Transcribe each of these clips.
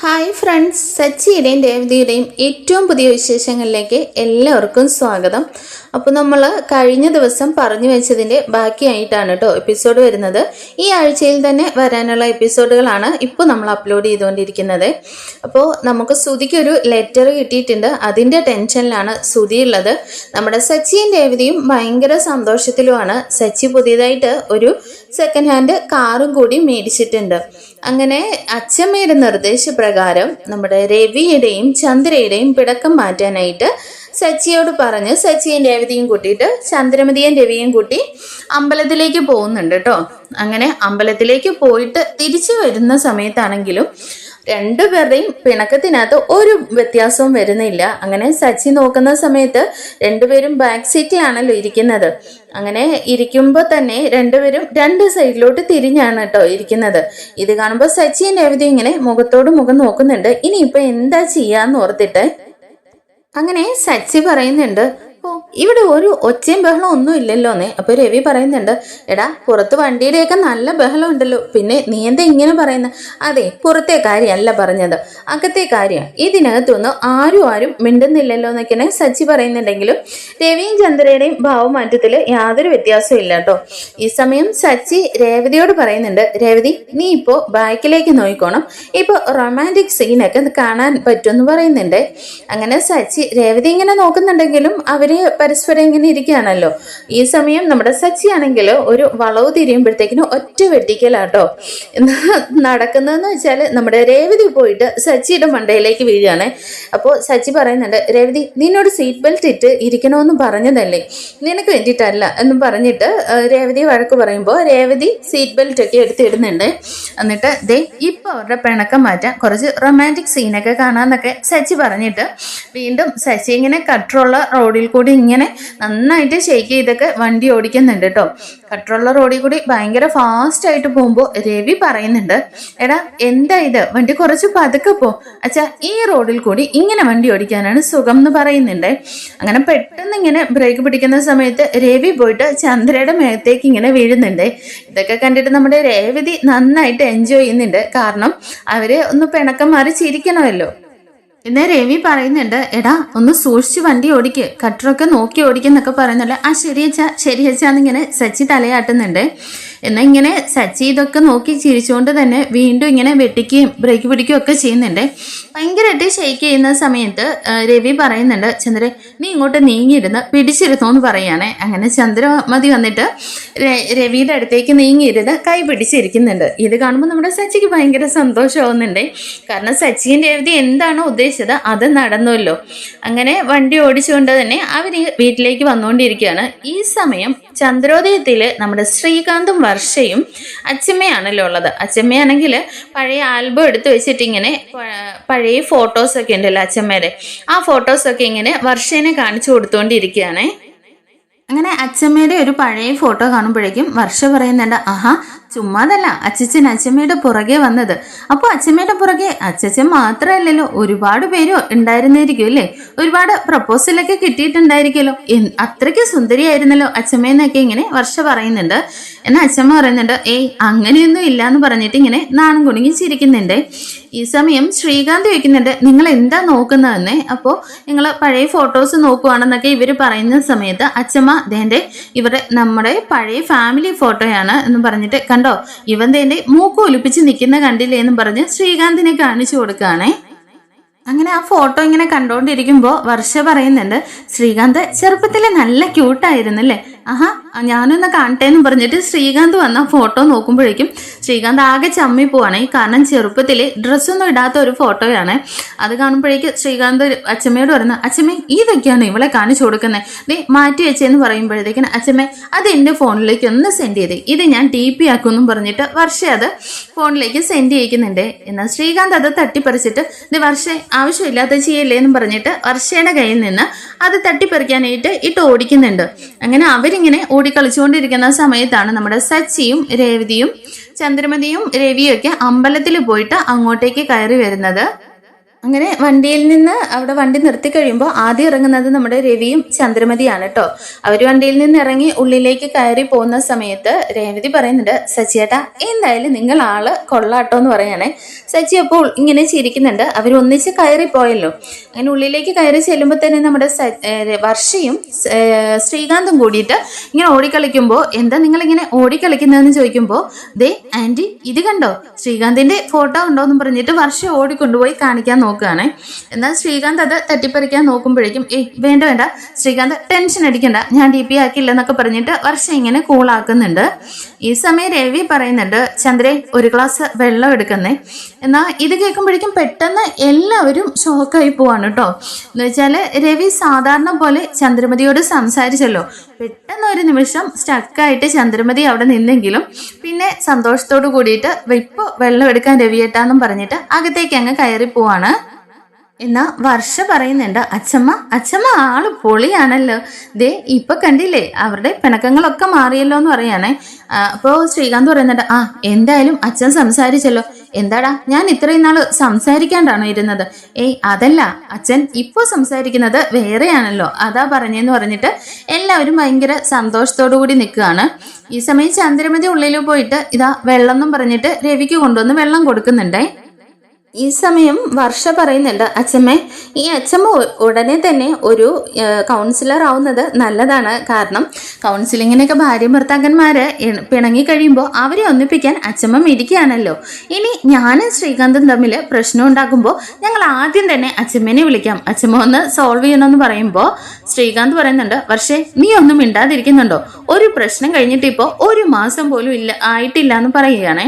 Hi friends, സച്ചിയുടെയും രേവതിയുടെയും ഏറ്റവും പുതിയ വിശേഷങ്ങളിലേക്ക് എല്ലാവർക്കും സ്വാഗതം. അപ്പോൾ നമ്മൾ കഴിഞ്ഞ ദിവസം പറഞ്ഞു വെച്ചതിൻ്റെ ബാക്കിയായിട്ടാണ് കേട്ടോ എപ്പിസോഡ് വരുന്നത്. ഈ ആഴ്ചയിൽ തന്നെ വരാനുള്ള എപ്പിസോഡുകളാണ് ഇപ്പോൾ നമ്മൾ അപ്ലോഡ് ചെയ്തുകൊണ്ടിരിക്കുന്നത്. അപ്പോൾ നമുക്ക് ശ്രുതിക്കൊരു ലെറ്റർ കിട്ടിയിട്ടുണ്ട്. അതിൻ്റെ ടെൻഷനിലാണ് ശ്രുതി ഉള്ളത്. നമ്മുടെ സച്ചിയും രേവതിയും ഭയങ്കര സന്തോഷത്തിലുമാണ്. സച്ചി പുതിയതായിട്ട് ഒരു സെക്കൻഡ് ഹാൻഡ് കാറും കൂടി മേടിച്ചിട്ടുണ്ട്. അങ്ങനെ അച്ഛമ്മയുടെ നിർദ്ദേശപ്രകാരം നമ്മുടെ രവിയുടെയും ചന്ദ്രയുടെയും പിടക്കം മാറ്റാനായിട്ട് സച്ചിയോട് പറഞ്ഞ് സച്ചിയും രേവതിയും കൂട്ടിയിട്ട് ചന്ദ്രമതിയും രവിയും കൂട്ടി അമ്പലത്തിലേക്ക് പോകുന്നുണ്ട് കേട്ടോ. അങ്ങനെ അമ്പലത്തിലേക്ക് പോയിട്ട് തിരിച്ചു വരുന്ന സമയത്താണെങ്കിലും രണ്ടുപേരുടെയും പിണക്കത്തിനകത്ത് ഒരു വ്യത്യാസവും വരുന്നില്ല. അങ്ങനെ സച്ചി നോക്കുന്ന സമയത്ത് രണ്ടുപേരും ബാക്ക് സീറ്റിലാണല്ലോ ഇരിക്കുന്നത്. അങ്ങനെ ഇരിക്കുമ്പോൾ തന്നെ രണ്ടുപേരും രണ്ട് സൈഡിലോട്ട് തിരിഞ്ഞാണ് കേട്ടോ ഇരിക്കുന്നത്. ഇത് കാണുമ്പോൾ സച്ചിയും രേവതിയും ഇങ്ങനെ മുഖത്തോട് മുഖം നോക്കുന്നുണ്ട്. ഇനിയിപ്പോൾ എന്താ ചെയ്യാന്ന് ഓർത്തിട്ട് അങ്ങനെ സച്ചി പറയുന്നുണ്ട്, ഇവിടെ ഒരു ഒച്ചയും ബഹളം ഒന്നും ഇല്ലല്ലോന്നേ. അപ്പൊ രവി പറയുന്നുണ്ട്, എടാ പുറത്ത് വണ്ടിയുടെയൊക്കെ നല്ല ബഹളം ഉണ്ടല്ലോ, പിന്നെ നീ എന്താ ഇങ്ങനെ പറയുന്നത്? അതെ, പുറത്തെ കാര്യമല്ല പറഞ്ഞത്, അകത്തെ കാര്യം. ഇതിനകത്തൊന്നും ആരും മിണ്ടുന്നില്ലല്ലോ എന്നൊക്കെയാണ് സച്ചി പറയുന്നുണ്ടെങ്കിലും രവിയും ചന്ദ്രയുടെയും ഭാവമാറ്റത്തിൽ യാതൊരു വ്യത്യാസവും ഇല്ല കേട്ടോ. ഈ സമയം സച്ചി രേവതിയോട് പറയുന്നുണ്ട്, രേവതി നീ ഇപ്പോ ബാക്കിലേക്ക് നോക്കിക്കോണം, ഇപ്പൊ റൊമാൻറ്റിക് സീനൊക്കെ കാണാൻ പറ്റുമെന്ന് പറയുന്നുണ്ട്. അങ്ങനെ സച്ചി രേവതി ഇങ്ങനെ നോക്കുന്നുണ്ടെങ്കിലും അവര് പരസ്പരം ഇങ്ങനെ ഇരിക്കുകയാണല്ലോ. ഈ സമയം നമ്മുടെ സച്ചി ആണെങ്കിൽ ഒരു വളവ് തിരിയുമ്പോഴത്തേക്കിനും ഒറ്റ വെട്ടിക്കലാട്ടോ നടക്കുന്നതെന്ന് വെച്ചാൽ നമ്മുടെ രേവതി പോയിട്ട് സച്ചിയുടെ മണ്ടയിലേക്ക് വീഴുകയാണ്. അപ്പോൾ സച്ചി പറയുന്നുണ്ട്, രേവതി നിന്നോട് സീറ്റ് ബെൽറ്റ് ഇട്ട് ഇരിക്കണമെന്ന് പറഞ്ഞതല്ലേ, നിനക്ക് വേണ്ടിയിട്ടല്ല എന്നും പറഞ്ഞിട്ട് രേവതി വഴക്ക് പറയുമ്പോൾ രേവതി സീറ്റ് ബെൽറ്റ് ഒക്കെ എടുത്തിടുന്നുണ്ട്. എന്നിട്ട് ദേ ഇപ്പൊ അവരുടെ പിണക്കം മാറ്റാൻ കുറച്ച് റൊമാൻറ്റിക് സീനൊക്കെ കാണാന്നൊക്കെ സച്ചി പറഞ്ഞിട്ട് വീണ്ടും സച്ചി ഇങ്ങനെ കൺട്രോളർ റോഡിൽ കൂടി ഇങ്ങനെ നന്നായിട്ട് ഷെയ്ക്ക് ചെയ്തൊക്കെ വണ്ടി ഓടിക്കുന്നുണ്ട് കേട്ടോ. കൺട്രോളർ റോഡിൽ കൂടി ഭയങ്കര ഫാസ്റ്റ് ആയിട്ട് പോകുമ്പോൾ രവി പറയുന്നുണ്ട്, എടാ എന്താ ഇത്, വണ്ടി കുറച്ച് പതുക്കെ പോ അച്ഛാ, ഈ റോഡിൽ കൂടി ഇങ്ങനെ വണ്ടി ഓടിക്കാനാണ് സുഖം എന്ന് പറയുന്നുണ്ട്. അങ്ങനെ പെട്ടെന്ന് ഇങ്ങനെ ബ്രേക്ക് പിടിക്കുന്ന സമയത്ത് രവി പോയിട്ട് ചന്ദ്രയുടെ മേത്തേക്ക് ഇങ്ങനെ വീഴുന്നുണ്ട്. ഇതൊക്കെ കണ്ടിട്ട് നമ്മുടെ രേവതി നന്നായിട്ട് എൻജോയ് ചെയ്യുന്നുണ്ട്. കാരണം അവര് ഒന്ന് പിണക്കം മാറി ചിരിക്കണമല്ലോ. പിന്നെ രവി പറയുന്നുണ്ട്, എടാ ഒന്ന് സൂക്ഷിച്ച് വണ്ടി ഓടിക്ക്, കട്ടറൊക്കെ നോക്കി ഓടിക്കുന്നൊക്കെ പറയുന്നുണ്ട്. ആ ശരിയച്ചാന്നിങ്ങനെ സച്ചി തലയാട്ടുന്നുണ്ട്. എന്നാൽ ഇങ്ങനെ സച്ചി ഇതൊക്കെ നോക്കി ചിരിച്ചുകൊണ്ട് തന്നെ വീണ്ടും ഇങ്ങനെ വെട്ടിക്കുകയും ബ്രേക്ക് പിടിക്കുകയും ഒക്കെ ചെയ്യുന്നുണ്ട്. ഭയങ്കരമായിട്ട് ഷെയ്ക്ക് ചെയ്യുന്ന സമയത്ത് രവി പറയുന്നുണ്ട്, ചന്ദ്ര നീ ഇങ്ങോട്ട് നീങ്ങിയിരുന്ന് പിടിച്ചിരുന്നോ എന്ന് പറയുകയാണെ. അങ്ങനെ ചന്ദ്രമതി വന്നിട്ട് രവിയുടെ അടുത്തേക്ക് നീങ്ങിയിരുന്ന് കൈ പിടിച്ചിരിക്കുന്നുണ്ട്. ഇത് കാണുമ്പോൾ നമ്മുടെ സച്ചിക്ക് ഭയങ്കര സന്തോഷമാവുന്നുണ്ട്. കാരണം സച്ചിയും രവി എന്താണോ ഉദ്ദേശിച്ചത് അത് നടന്നല്ലോ. അങ്ങനെ വണ്ടി ഓടിച്ചുകൊണ്ട് തന്നെ അവര് വീട്ടിലേക്ക് വന്നുകൊണ്ടിരിക്കുകയാണ്. ഈ സമയം ചന്ദ്രോദയത്തിൽ നമ്മുടെ ശ്രീകാന്തും വർഷയും അച്ഛമ്മയാണല്ലോ ഉള്ളത്. അച്ഛമ്മയാണെങ്കിൽ പഴയ ആൽബം എടുത്ത് വെച്ചിട്ട് ഇങ്ങനെ പഴയ ഫോട്ടോസൊക്കെ ഉണ്ടല്ലോ അച്ഛമ്മയുടെ, ആ ഫോട്ടോസൊക്കെ ഇങ്ങനെ വർഷേനെ കാണിച്ചു കൊടുത്തുകൊണ്ടിരിക്കുകയാണേ. അങ്ങനെ അച്ഛമ്മയുടെ ഒരു പഴയ ഫോട്ടോ കാണുമ്പോഴേക്കും വർഷ പറയുന്നുണ്ട്, ആഹാ ചുമ്മാതല്ല അച്ഛച്ചൻ അച്ഛമ്മയുടെ പുറകെ വന്നത്. അപ്പോൾ അച്ഛമ്മയുടെ പുറകെ അച്ഛച്ചൻ മാത്രമല്ലല്ലോ, ഒരുപാട് പേര് ഉണ്ടായിരുന്നായിരിക്കും അല്ലേ, ഒരുപാട് പ്രപ്പോസലൊക്കെ കിട്ടിയിട്ടുണ്ടായിരിക്കുമല്ലോ, അത്രയ്ക്ക് സുന്ദരിയായിരുന്നല്ലോ അച്ഛമ്മയെന്നൊക്കെ ഇങ്ങനെ വർഷ പറയുന്നുണ്ട്. എന്നാൽ അച്ഛമ്മ പറയുന്നുണ്ട്, ഏയ് അങ്ങനെയൊന്നും ഇല്ല എന്ന് പറഞ്ഞിട്ട് ഇങ്ങനെ നാണം കുണുങ്ങി ചിരിക്കുന്നുണ്ട്. ഈ സമയം ശ്രീകാന്ത് ചോദിക്കുന്നുണ്ട്, നിങ്ങൾ എന്താ നോക്കുന്നതെന്നേ. അപ്പോൾ നിങ്ങൾ പഴയ ഫോട്ടോസ് നോക്കുവാണെന്നൊക്കെ ഇവർ പറയുന്ന സമയത്ത് അച്ഛമ്മ ദേന്റെ നമ്മുടെ പഴയ ഫാമിലി ഫോട്ടോയാണ് എന്ന് പറഞ്ഞിട്ട്, കണ്ടോ ഇവൻ ദേന്റെ മൂക്ക് ഒലിപ്പിച്ച് നിൽക്കുന്ന കണ്ടില്ലേ എന്നും പറഞ്ഞ് ശ്രീകാന്തിനെ കാണിച്ചു കൊടുക്കുകയാണേ. അങ്ങനെ ആ ഫോട്ടോ ഇങ്ങനെ കണ്ടോണ്ടിരിക്കുമ്പോൾ വർഷ പറയുന്നുണ്ട്, ശ്രീകാന്ത് ചെറുപ്പത്തിലെ നല്ല ക്യൂട്ടായിരുന്നല്ലേ, ആഹാ ഞാനൊന്ന് കാണട്ടെ എന്ന് പറഞ്ഞിട്ട് ശ്രീകാന്ത് വന്ന ഫോട്ടോ നോക്കുമ്പോഴേക്കും ശ്രീകാന്ത് ആകെ ചമ്മി പോവാണ്. കാരണം ചെറുപ്പത്തിൽ ഡ്രസ്സൊന്നും ഇടാത്ത ഒരു ഫോട്ടോയാണ്. അത് കാണുമ്പോഴേക്കും ശ്രീകാന്ത് അച്ഛമ്മയോട് പറയുന്നത്, അച്ഛമ്മ ഇതൊക്കെയാണ് ഇവളെ കാണിച്ചു കൊടുക്കുന്നത്, ദേ മാറ്റി വെച്ചെന്ന് പറയുമ്പോഴത്തേക്കിന് അച്ഛമ്മ അത് എൻ്റെ ഫോണിലേക്ക് ഒന്ന് സെൻഡ് ചെയ്തേ, ഇത് ഞാൻ DP ആക്കുമെന്നും പറഞ്ഞിട്ട് വർഷ അത് ഫോണിലേക്ക് സെൻഡ് ചെയ്യിക്കുന്നുണ്ട്. എന്നാൽ ശ്രീകാന്ത് അത് തട്ടിപ്പറിച്ചിട്ട് ഇത് വർഷ ആവശ്യമില്ലാത്ത ചെയ്യല്ലേ എന്നും പറഞ്ഞിട്ട് വർഷയുടെ കയ്യിൽ നിന്ന് അത് തട്ടിപ്പറിക്കാനായിട്ട് ഇട്ട് ഓടിക്കുന്നുണ്ട്. അങ്ങനെ അവരിങ്ങനെ ഓടിക്കളിച്ചുകൊണ്ടിരിക്കുന്ന സമയത്താണ് നമ്മുടെ സച്ചിയും രേവതിയും ചന്ദ്രമതിയും രവിയും ഒക്കെ അമ്പലത്തിൽ പോയിട്ട് അങ്ങോട്ടേക്ക് കയറി വരുന്നത്. അങ്ങനെ വണ്ടിയിൽ നിന്ന് അവിടെ വണ്ടി നിർത്തി കഴിയുമ്പോൾ ആദ്യം ഇറങ്ങുന്നത് നമ്മുടെ രവിയും ചന്ദ്രമതിയാണ് കേട്ടോ. അവർ വണ്ടിയിൽ നിന്ന് ഇറങ്ങി ഉള്ളിലേക്ക് കയറി പോകുന്ന സമയത്ത് രേവതി പറയുന്നുണ്ട്, സച്ചിയേട്ടാ എന്തായാലും നിങ്ങൾ ആള് കൊള്ളാട്ടോ എന്ന് പറയണേ. സച്ചി അപ്പോൾ ഇങ്ങനെ ചിരിക്കുന്നുണ്ട്. അവർ ഒന്നിച്ച് കയറിപ്പോയല്ലോ. അങ്ങനെ ഉള്ളിലേക്ക് കയറി ചെല്ലുമ്പോൾ തന്നെ നമ്മുടെ വർഷയും ശ്രീകാന്തും കൂടിയിട്ട് ഇങ്ങനെ ഓടിക്കളിക്കുമ്പോൾ, എന്താ നിങ്ങളിങ്ങനെ ഓടിക്കളിക്കുന്നതെന്ന് ചോദിക്കുമ്പോൾ, ദേ ആൻറ്റി ഇത് കണ്ടോ, ശ്രീകാന്തിന്റെ ഫോട്ടോ ഉണ്ടോ എന്ന് പറഞ്ഞിട്ട് വർഷ ഓടിക്കൊണ്ടുപോയി കാണിക്കാൻ നോക്കുകയാണ്. എന്നാൽ ശ്രീകാന്ത് അത് തട്ടിപ്പറിക്കാൻ നോക്കുമ്പോഴേക്കും വേണ്ട വേണ്ട ശ്രീകാന്ത് ടെൻഷൻ അടിക്കണ്ട, ഞാൻ DP ആക്കില്ലെന്നൊക്കെ പറഞ്ഞിട്ട് വർഷ ഇങ്ങനെ കൂളാക്കുന്നുണ്ട്. ഈ സമയം രവി പറയുന്നുണ്ട്, ചന്ദ്രേ ഒരു ഗ്ലാസ് വെള്ളം എടുക്കുന്നേ. എന്നാൽ ഇത് കേൾക്കുമ്പോഴേക്കും പെട്ടെന്ന് എല്ലാവരും ഷോക്കായി പോവാണ് കേട്ടോ. എന്ന് വെച്ചാല് രവി സാധാരണ പോലെ ചന്ദ്രമതിയോട് സംസാരിച്ചല്ലോ, പെട്ടെന്ന് ഒരു നിമിഷം സ്റ്റക്കായിട്ട് ചന്ദ്രമതി അവിടെ നിന്നെങ്കിലും പിന്നെ സന്തോഷത്തോട് കൂടിയിട്ട് ഇപ്പൊ വെള്ളം എടുക്കാൻ രവിയേട്ടാന്നും പറഞ്ഞിട്ട് അകത്തേക്ക് അങ്ങ് കയറി പോവാണ്. എന്നാ വർഷ പറയുന്നുണ്ട്, അച്ഛമ്മ ആള് പൊളിയാണല്ലോ, ദേ ഇപ്പൊ കണ്ടില്ലേ അവരുടെ പിണക്കങ്ങളൊക്കെ മാറിയല്ലോ എന്ന് പറയാനേ. അപ്പോ ശ്രീകാന്ത് പറയുന്നുണ്ട്, എന്തായാലും അച്ഛൻ സംസാരിച്ചല്ലോ. എന്താടാ ഞാൻ ഇത്രയും നാള് സംസാരിക്കാണ്ടാണോ ഇരുന്നത്? അതല്ല അച്ഛൻ ഇപ്പൊ സംസാരിക്കുന്നത് വേറെയാണല്ലോ, അതാ പറഞ്ഞെന്ന് പറഞ്ഞിട്ട് എല്ലാവരും ഭയങ്കര സന്തോഷത്തോടു കൂടി നിൽക്കുകയാണ്. ഈ സമയം ചന്ദ്രമതി ഉള്ളിൽ പോയിട്ട് ഇതാ വെള്ളം എന്നും പറഞ്ഞിട്ട് രവിക്ക് കൊണ്ടുവന്ന് വെള്ളം കൊടുക്കുന്നുണ്ടേ. ഈ സമയം വർഷ പറയുന്നുണ്ട്, അച്ഛമ്മേ ഈ അച്ഛമ്മ ഉടനെ തന്നെ ഒരു കൗൺസിലർ ആവുന്നത് നല്ലതാണ്. കാരണം കൗൺസിലിങ്ങിനൊക്കെ ഭാര്യ ഭർത്താക്കന്മാര് പിണങ്ങി കഴിയുമ്പോൾ അവരെ ഒന്നിപ്പിക്കാൻ അച്ഛമ്മ മിടിക്കുകയാണല്ലോ. ഇനി ഞാനും ശ്രീകാന്തും തമ്മിൽ പ്രശ്നം ഉണ്ടാക്കുമ്പോൾ ഞങ്ങൾ ആദ്യം തന്നെ അച്ഛമ്മേനെ വിളിക്കാം, അച്ഛമ്മ ഒന്ന് സോൾവ് ചെയ്യണമെന്ന് പറയുമ്പോൾ ശ്രീകാന്ത് പറയുന്നുണ്ട്, വർഷേ നീ ഒന്നും മിണ്ടാതിരിക്കുന്നുണ്ടോ? ഒരു പ്രശ്നം കഴിഞ്ഞിട്ട് ഇപ്പോൾ 1 മാസം പോലും ആയിട്ടില്ല എന്ന് പറയുകയാണേ.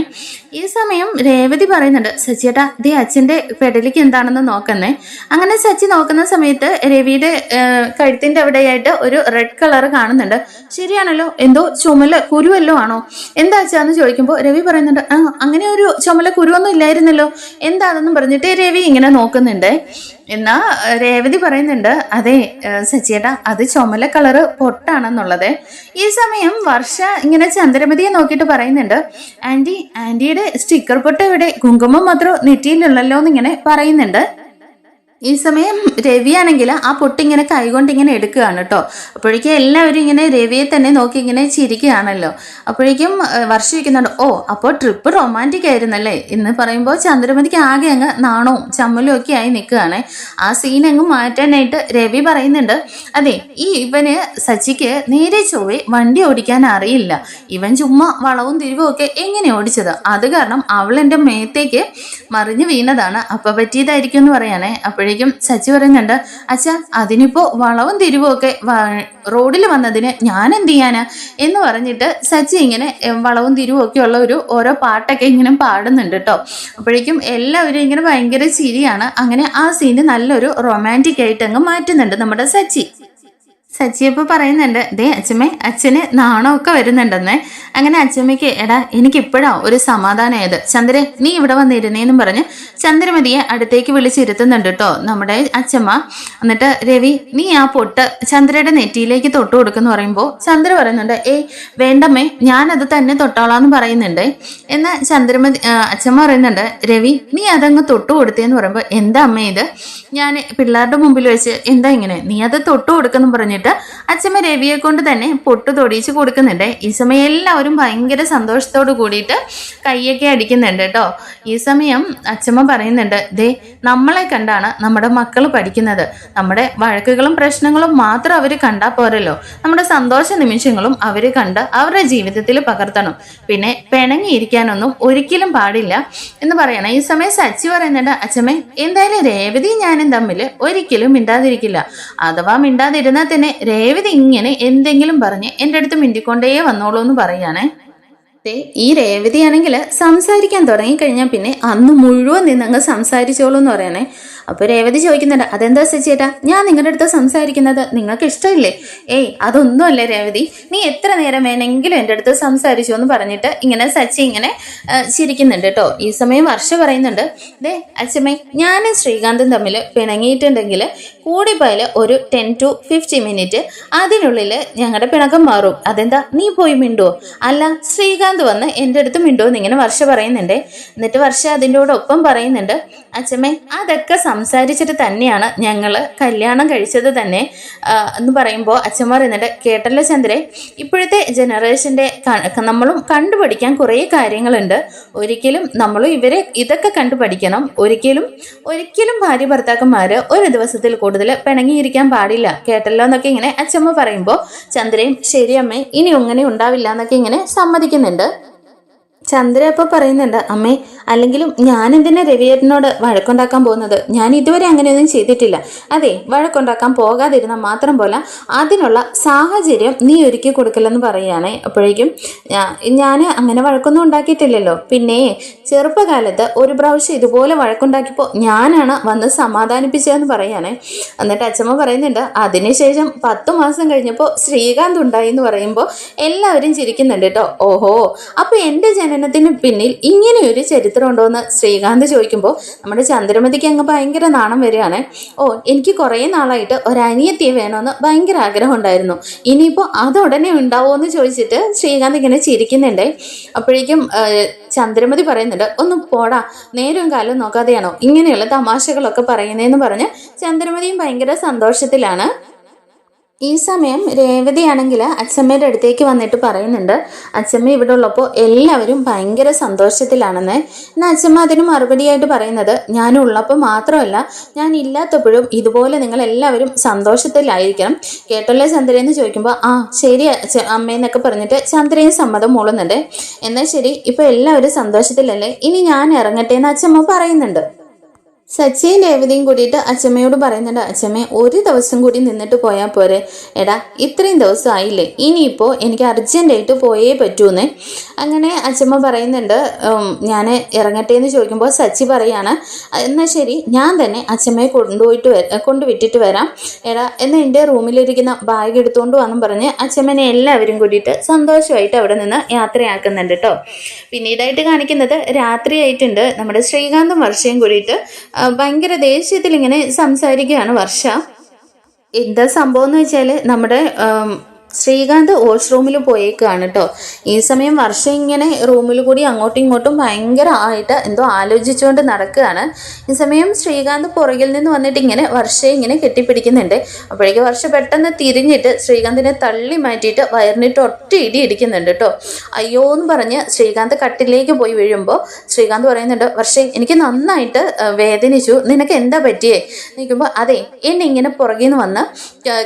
ഈ സമയം രേവതി പറയുന്നുണ്ട്, സച്ചിയേട്ടാ ദേ അച്ഛന്റെ പെടലിക്ക് എന്താണെന്ന് നോക്കുന്നേ. അങ്ങനെ സച്ചി നോക്കുന്ന സമയത്ത് രവിയുടെ കഴുത്തിന്റെ അവിടെയായിട്ട് ഒരു റെഡ് കളർ കാണുന്നുണ്ട്. ശരിയാണല്ലോ, എന്തോ ചുമല കുരുവല്ലോ ആണോ, എന്താ അച്ഛാന്ന് ചോദിക്കുമ്പോൾ രവി പറയുന്നുണ്ട്, അങ്ങനെ ഒരു ചുമല കുരുവൊന്നും ഇല്ലായിരുന്നല്ലോ, എന്താണെന്നും പറഞ്ഞിട്ട് രവി ഇങ്ങനെ നോക്കുന്നുണ്ട്. എന്നാ രേവതി പറയുന്നുണ്ട്, അതെ സച്ചിയേട്ടാ അത് ചുമല കളറ് പൊട്ടാണെന്നുള്ളത്. ഈ സമയം വർഷ ഇങ്ങനെ ചന്ദ്രമതിയെ നോക്കിയിട്ട് പറയുന്നുണ്ട്, ആന്റിയുടെ സ്റ്റിക്കർ പൊട്ട് എവിടെ, കുങ്കുമം മാത്രം നെറ്റിയിലുള്ളല്ലോ എന്നിങ്ങനെ പറയുന്നുണ്ട്. ഈ സമയം രവിയാണെങ്കിൽ ആ പൊട്ടിങ്ങനെ കൈകൊണ്ട് ഇങ്ങനെ എടുക്കുകയാണ് കേട്ടോ. അപ്പോഴേക്കും എല്ലാവരും ഇങ്ങനെ രവിയെ തന്നെ നോക്കി ഇങ്ങനെ ചിരിക്കുകയാണല്ലോ. അപ്പോഴേക്കും വർഷിക്കുന്നുണ്ട്, അപ്പോൾ ട്രിപ്പ് റൊമാൻറ്റിക് ആയിരുന്നല്ലേ എന്ന് പറയുമ്പോൾ ചന്ദ്രമതിക്ക് ആകെ അങ്ങ് നാണവും ചമ്മലും ഒക്കെ ആയി നിൽക്കുകയാണ്. ആ സീൻ അങ്ങ് മാറ്റാനായിട്ട് രവി പറയുന്നുണ്ട്, അതെ ഇവന് സച്ചിക്ക് നേരെ ചൊവ്വേ വണ്ടി ഓടിക്കാൻ അറിയില്ല, ഇവൻ ചുമ്മാ വളവും തിരിവും ഒക്കെ എങ്ങനെ ഓടിച്ചത്, അത് കാരണം അവൾ എൻ്റെ മേത്തേക്ക് മറിഞ്ഞു വീണതാണ്, അപ്പൊ പറ്റിയതായിരിക്കും എന്ന് പറയാനേ. അപ്പോഴേക്കും സച്ചി പറയുന്നുണ്ട്, അച്ഛാ അതിനിപ്പോ വളവും തിരിവും ഒക്കെ റോഡിൽ വന്നതിന് ഞാൻ എന്ത് ചെയ്യാനാ എന്ന് പറഞ്ഞിട്ട് സച്ചി ഇങ്ങനെ വളവും തിരിവും ഒക്കെ ഉള്ള ഓരോ പാട്ടൊക്കെ ഇങ്ങനെ പാടുന്നുണ്ട് കേട്ടോ. അപ്പോഴേക്കും എല്ലാവരും ഇങ്ങനെ ഭയങ്കര ചിരിയാണ്. അങ്ങനെ ആ സീന് നല്ലൊരു റൊമാൻറ്റിക് ആയിട്ട് അങ്ങ് മാറ്റുന്നുണ്ട് നമ്മുടെ സച്ചി. സച്ചിയപ്പോൾ പറയുന്നുണ്ട്, ദേ അച്ഛമ്മേ അച്ഛന് നാണമൊക്കെ വരുന്നുണ്ടെന്നേ. അങ്ങനെ അച്ഛമ്മയ്ക്ക് എടാ എനിക്കിപ്പോഴാ ഒരു സമാധാനമായത്, ചന്ദ്രൻ നീ ഇവിടെ വന്നിരുന്നേന്നും പറഞ്ഞ് ചന്ദ്രമതിയെ അടുത്തേക്ക് വിളിച്ചിരുത്തുന്നുണ്ട് കേട്ടോ നമ്മുടെ അച്ഛമ്മ. എന്നിട്ട് രവി നീ ആ പൊട്ട് ചന്ദ്രയുടെ നെറ്റിയിലേക്ക് തൊട്ട് കൊടുക്കുന്നു പറയുമ്പോൾ ചന്ദ്ര പറയുന്നുണ്ട്, വേണ്ടമ്മേ ഞാനത് തന്നെ തൊട്ടോളാന്ന് പറയുന്നുണ്ട്. എന്നാൽ അച്ഛമ്മ പറയുന്നുണ്ട്, രവി നീ അതങ്ങ് തൊട്ട് കൊടുത്തേന്ന് പറയുമ്പോൾ എന്താ അമ്മ ഇത്, ഞാൻ പിള്ളേരുടെ മുമ്പിൽ വെച്ച് എന്താ ഇങ്ങനെ, നീ അത് തൊട്ട് കൊടുക്കുന്നു പറഞ്ഞിട്ട് അച്ഛമ്മ രവിയെ കൊണ്ട് തന്നെ പൊട്ട് തൊടിയിച്ച് കൊടുക്കുന്നുണ്ട്. ഈ സമയം എല്ലാവരും ഭയങ്കര സന്തോഷത്തോട് കൂടിയിട്ട് കൈയൊക്കെ അടിക്കുന്നുണ്ട് കേട്ടോ. ഈ സമയം അച്ഛമ്മ പറയുന്നുണ്ട്, ദേ നമ്മളെ കണ്ടാണ് നമ്മുടെ മക്കൾ പഠിക്കുന്നത്, നമ്മുടെ വഴക്കുകളും പ്രശ്നങ്ങളും മാത്രം അവർ കണ്ടാൽ പോരല്ലോ, നമ്മുടെ സന്തോഷ നിമിഷങ്ങളും അവർ കണ്ട് അവരുടെ ജീവിതത്തിൽ പകർത്തണം, പിന്നെ പിണങ്ങിയിരിക്കാനൊന്നും ഒരിക്കലും പാടില്ല എന്ന് പറയണം. ഈ സമയം സച്ചി പറയുന്നുണ്ട്, അച്ഛമ്മേ എന്തായാലും രേവതി ഞാനും തമ്മിൽ ഒരിക്കലും മിണ്ടാതിരിക്കില്ല, അഥവാ മിണ്ടാതിരുന്നാൽ തന്നെ രേവതി ഇങ്ങനെ എന്തെങ്കിലും പറഞ്ഞ് എൻ്റെ അടുത്ത് മിണ്ടിക്കൊണ്ടേ വന്നോളൂ എന്ന് പറയുകയാണേ. ഈ രേവതിയാണെങ്കിൽ സംസാരിക്കാൻ തുടങ്ങിക്കഴിഞ്ഞാൽ പിന്നെ അന്ന് മുഴുവൻ നിന്നങ്ങ് സംസാരിച്ചോളൂ എന്ന് പറയണേ. അപ്പോൾ രേവതി ചോദിക്കുന്നുണ്ട്, അതെന്താ സച്ചിയേട്ടാ ഞാൻ നിങ്ങളുടെ അടുത്ത് സംസാരിക്കുന്നത് നിങ്ങൾക്ക് ഇഷ്ടമില്ലേ? അതൊന്നുമല്ലേ രേവതി, നീ എത്ര നേരം വേണമെങ്കിലും എൻ്റെ അടുത്ത് സംസാരിച്ചു എന്ന് പറഞ്ഞിട്ട് ഇങ്ങനെ സച്ചി ഇങ്ങനെ ചിരിക്കുന്നുണ്ട് കേട്ടോ. ഈ സമയം വർഷ പറയുന്നുണ്ട്, ദേ അച്ഛമ്മേ ഞാനും ശ്രീകാന്തും തമ്മിൽ പിണങ്ങിയിട്ടുണ്ടെങ്കിൽ കൂടിപ്പോയാൽ ഒരു 10 to 15 മിനിറ്റ് അതിനുള്ളിൽ ഞങ്ങളുടെ പിണക്കം മാറും. അതെന്താ നീ പോയി മിണ്ടുവോ? അല്ല ശ്രീകാന്ത് ശ്രീകാന്ത് വന്ന് എൻ്റെ അടുത്ത് മിണ്ടുമെന്ന് ഇങ്ങനെ വർഷ പറയുന്നുണ്ട്. എന്നിട്ട് വർഷ അതിൻ്റെ കൂടെ ഒപ്പം പറയുന്നുണ്ട്, അച്ഛമ്മേ അതൊക്കെ സംസാരിച്ചിട്ട് തന്നെയാണ് ഞങ്ങൾ കല്യാണം കഴിച്ചത് തന്നെ എന്ന് പറയുമ്പോൾ അച്ഛമ്മ പറയുന്നുണ്ട്, കേട്ടല്ലോ ചന്ദ്രേ, ഇപ്പോഴത്തെ ജനറേഷൻ്റെ നമ്മളും കണ്ടുപഠിക്കാൻ കുറേ കാര്യങ്ങളുണ്ട്. ഒരിക്കലും നമ്മളും ഇതൊക്കെ കണ്ടുപഠിക്കണം. ഒരിക്കലും ഭാര്യ ഭർത്താക്കന്മാർ ഒരു ദിവസത്തിൽ കൂടുതൽ പിണങ്ങിയിരിക്കാൻ പാടില്ല, കേട്ടല്ലോ എന്നൊക്കെ ഇങ്ങനെ അച്ഛമ്മ പറയുമ്പോൾ ചന്ദ്രയും ശരിയമ്മേ ഇനി അങ്ങനെ ഉണ്ടാവില്ല എന്നൊക്കെ ഇങ്ങനെ സമ്മതിക്കുന്നുണ്ട്. ചന്ദ്ര അപ്പോൾ പറയുന്നുണ്ട്, അമ്മേ അല്ലെങ്കിലും ഞാൻ എന്തിനാ രവിയേട്ടനോട് വഴക്കുണ്ടാക്കാൻ പോകുന്നത്? ഞാൻ ഇതുവരെ അങ്ങനെയൊന്നും ചെയ്തിട്ടില്ല. അതെ, വഴക്കുണ്ടാക്കാൻ പോകാതിരുന്ന മാത്രം പോലെ അതിനുള്ള സാഹചര്യം നീ ഒരുക്കി കൊടുക്കില്ലെന്ന് പറയുകയാണേ. അപ്പോഴേക്കും ഞാൻ അങ്ങനെ വഴക്കൊന്നും ഉണ്ടാക്കിയിട്ടില്ലല്ലോ. പിന്നെ ചെറുപ്പകാലത്ത് ഒരു പ്രാവശ്യം ഇതുപോലെ വഴക്കുണ്ടാക്കിയപ്പോൾ ഞാനാണ് വന്ന് സമാധാനിപ്പിച്ചതെന്ന് പറയുകയാണേ. എന്നിട്ട് അച്ഛമ്മ പറയുന്നുണ്ട്, അതിനുശേഷം 10 മാസം കഴിഞ്ഞപ്പോൾ ശ്രീകാന്ത് ഉണ്ടായി എന്ന് പറയുമ്പോൾ എല്ലാവരും ചിരിക്കുന്നുണ്ട് കേട്ടോ. ഓഹോ, അപ്പോൾ എൻ്റെ ജനനത്തിന് പിന്നിൽ ഇങ്ങനെയൊരു ചരിത്രം ഉണ്ടോ എന്ന് ശ്രീകാന്ത് ചോദിക്കുമ്പോൾ നമ്മുടെ ചന്ദ്രമതിക്ക് അങ്ങ് ഭയങ്കര നാണം വരികയാണ്. ഓ, എനിക്ക് കുറേ നാളായിട്ട് ഒരനിയത്തിയെ വേണമെന്ന് ഭയങ്കര ആഗ്രഹം ഉണ്ടായിരുന്നു. ഇനിയിപ്പോൾ അതുടനെ ഉണ്ടാവുമോ എന്ന് ചോദിച്ചിട്ട് ശ്രീകാന്ത് ഇങ്ങനെ ചിരിക്കുന്നുണ്ട്. അപ്പോഴേക്കും ചന്ദ്രമതി പറയുന്നുണ്ട്, ഒന്ന് പോടാ, നേരവും കാലവും നോക്കാതെയാണോ ഇങ്ങനെയുള്ള തമാശകളൊക്കെ പറയുന്നതെന്ന് പറഞ്ഞ് ചന്ദ്രമതിയും ഭയങ്കര സന്തോഷത്തിലാണ്. ഈ സമയം രേവതിയാണെങ്കിൽ അച്ഛമ്മയുടെ അടുത്തേക്ക് വന്നിട്ട് പറയുന്നുണ്ട്, അച്ഛമ്മ ഇവിടെ ഉള്ളപ്പോൾ എല്ലാവരും ഭയങ്കര സന്തോഷത്തിലാണെന്ന്. എന്നാൽ അച്ഛമ്മ അതിന് മറുപടിയായിട്ട് പറയുന്നത്, ഞാൻ ഉള്ളപ്പോൾ മാത്രമല്ല ഞാൻ ഇല്ലാത്തപ്പോഴും ഇതുപോലെ നിങ്ങൾ എല്ലാവരും സന്തോഷത്തിലായിരിക്കണം, കേട്ടല്ലേ ചന്ദ്രയെന്ന് ചോദിക്കുമ്പോൾ ആ ശരി അമ്മയെന്നൊക്കെ പറഞ്ഞിട്ട് ചന്ദ്രയും സമ്മതം മൂളുന്നുണ്ട്. എന്നാൽ ശരി, ഇപ്പോൾ എല്ലാവരും സന്തോഷത്തിലല്ലേ, ഇനി ഞാൻ ഇറങ്ങട്ടെ എന്ന് അച്ഛമ്മ പറയുന്നുണ്ട്. സച്ചിയും രേവതിയും കൂടിയിട്ട് അച്ഛമ്മയോട് പറയുന്നുണ്ട്, അച്ഛമ്മ ഒരു ദിവസം കൂടി നിന്നിട്ട് പോയാൽ പോരെ? എടാ ഇത്രയും ദിവസം ആയില്ലേ, ഇനിയിപ്പോൾ എനിക്ക് അർജൻറ്റായിട്ട് പോയേ പറ്റൂന്നേ. അങ്ങനെ അച്ഛമ്മ പറയുന്നുണ്ട്, ഞാൻ ഇറങ്ങട്ടെ എന്ന് ചോദിക്കുമ്പോൾ സച്ചി പറയാണ്, എന്നാൽ ശരി ഞാൻ തന്നെ അച്ഛമ്മയെ കൊണ്ടുവിട്ടിട്ട് വരാം. എടാ എന്നാൽ എൻ്റെ റൂമിലിരിക്കുന്ന ബാഗ് എടുത്തുകൊണ്ട് വന്നും പറഞ്ഞ് അച്ഛമ്മനെ എല്ലാവരും കൂടിയിട്ട് സന്തോഷമായിട്ട് അവിടെ നിന്ന് യാത്രയാക്കുന്നുണ്ട് കേട്ടോ. പിന്നീടായിട്ട് കാണിക്കുന്നത് രാത്രിയായിട്ടുണ്ട്. നമ്മുടെ ശ്രീകാന്തും വർഷയും കൂടിയിട്ട് ഭയങ്കര ദേഷ്യത്തിൽ ഇങ്ങനെ സംസാരിക്കുകയാണ് വർഷ. എന്താ സംഭവം എന്ന് വെച്ചാൽ നമ്മുടെ ശ്രീകാന്ത് വാഷ്റൂമിൽ പോയേക്കാണ് കേട്ടോ. ഈ സമയം വർഷം ഇങ്ങനെ റൂമിൽ കൂടി അങ്ങോട്ടും ഇങ്ങോട്ടും ഭയങ്കര ആയിട്ട് എന്തോ ആലോചിച്ചുകൊണ്ട് നടക്കുകയാണ്. ഈ സമയം ശ്രീകാന്ത് പുറകിൽ നിന്ന് വന്നിട്ട് ഇങ്ങനെ വർഷയെ ഇങ്ങനെ കെട്ടിപ്പിടിക്കുന്നുണ്ട്. അപ്പോഴേക്കും വർഷ പെട്ടെന്ന് തിരിഞ്ഞിട്ട് ശ്രീകാന്തിനെ തള്ളി മാറ്റിയിട്ട് വയറിനിട്ട് ഒറ്റ ഇടി ഇടിക്കുന്നുണ്ട് കേട്ടോ. അയ്യോ എന്ന് പറഞ്ഞ് ശ്രീകാന്ത് കട്ടിലേക്ക് പോയി വീഴുമ്പോൾ ശ്രീകാന്ത് പറയുന്നുണ്ട്, വർഷേ എനിക്ക് നന്നായിട്ട് വേദനിച്ചു, നിനക്ക് എന്താ പറ്റിയേ നിൽക്കുമ്പോൾ, അതെ എന്നെ ഇങ്ങനെ പുറകിൽ നിന്ന് വന്ന്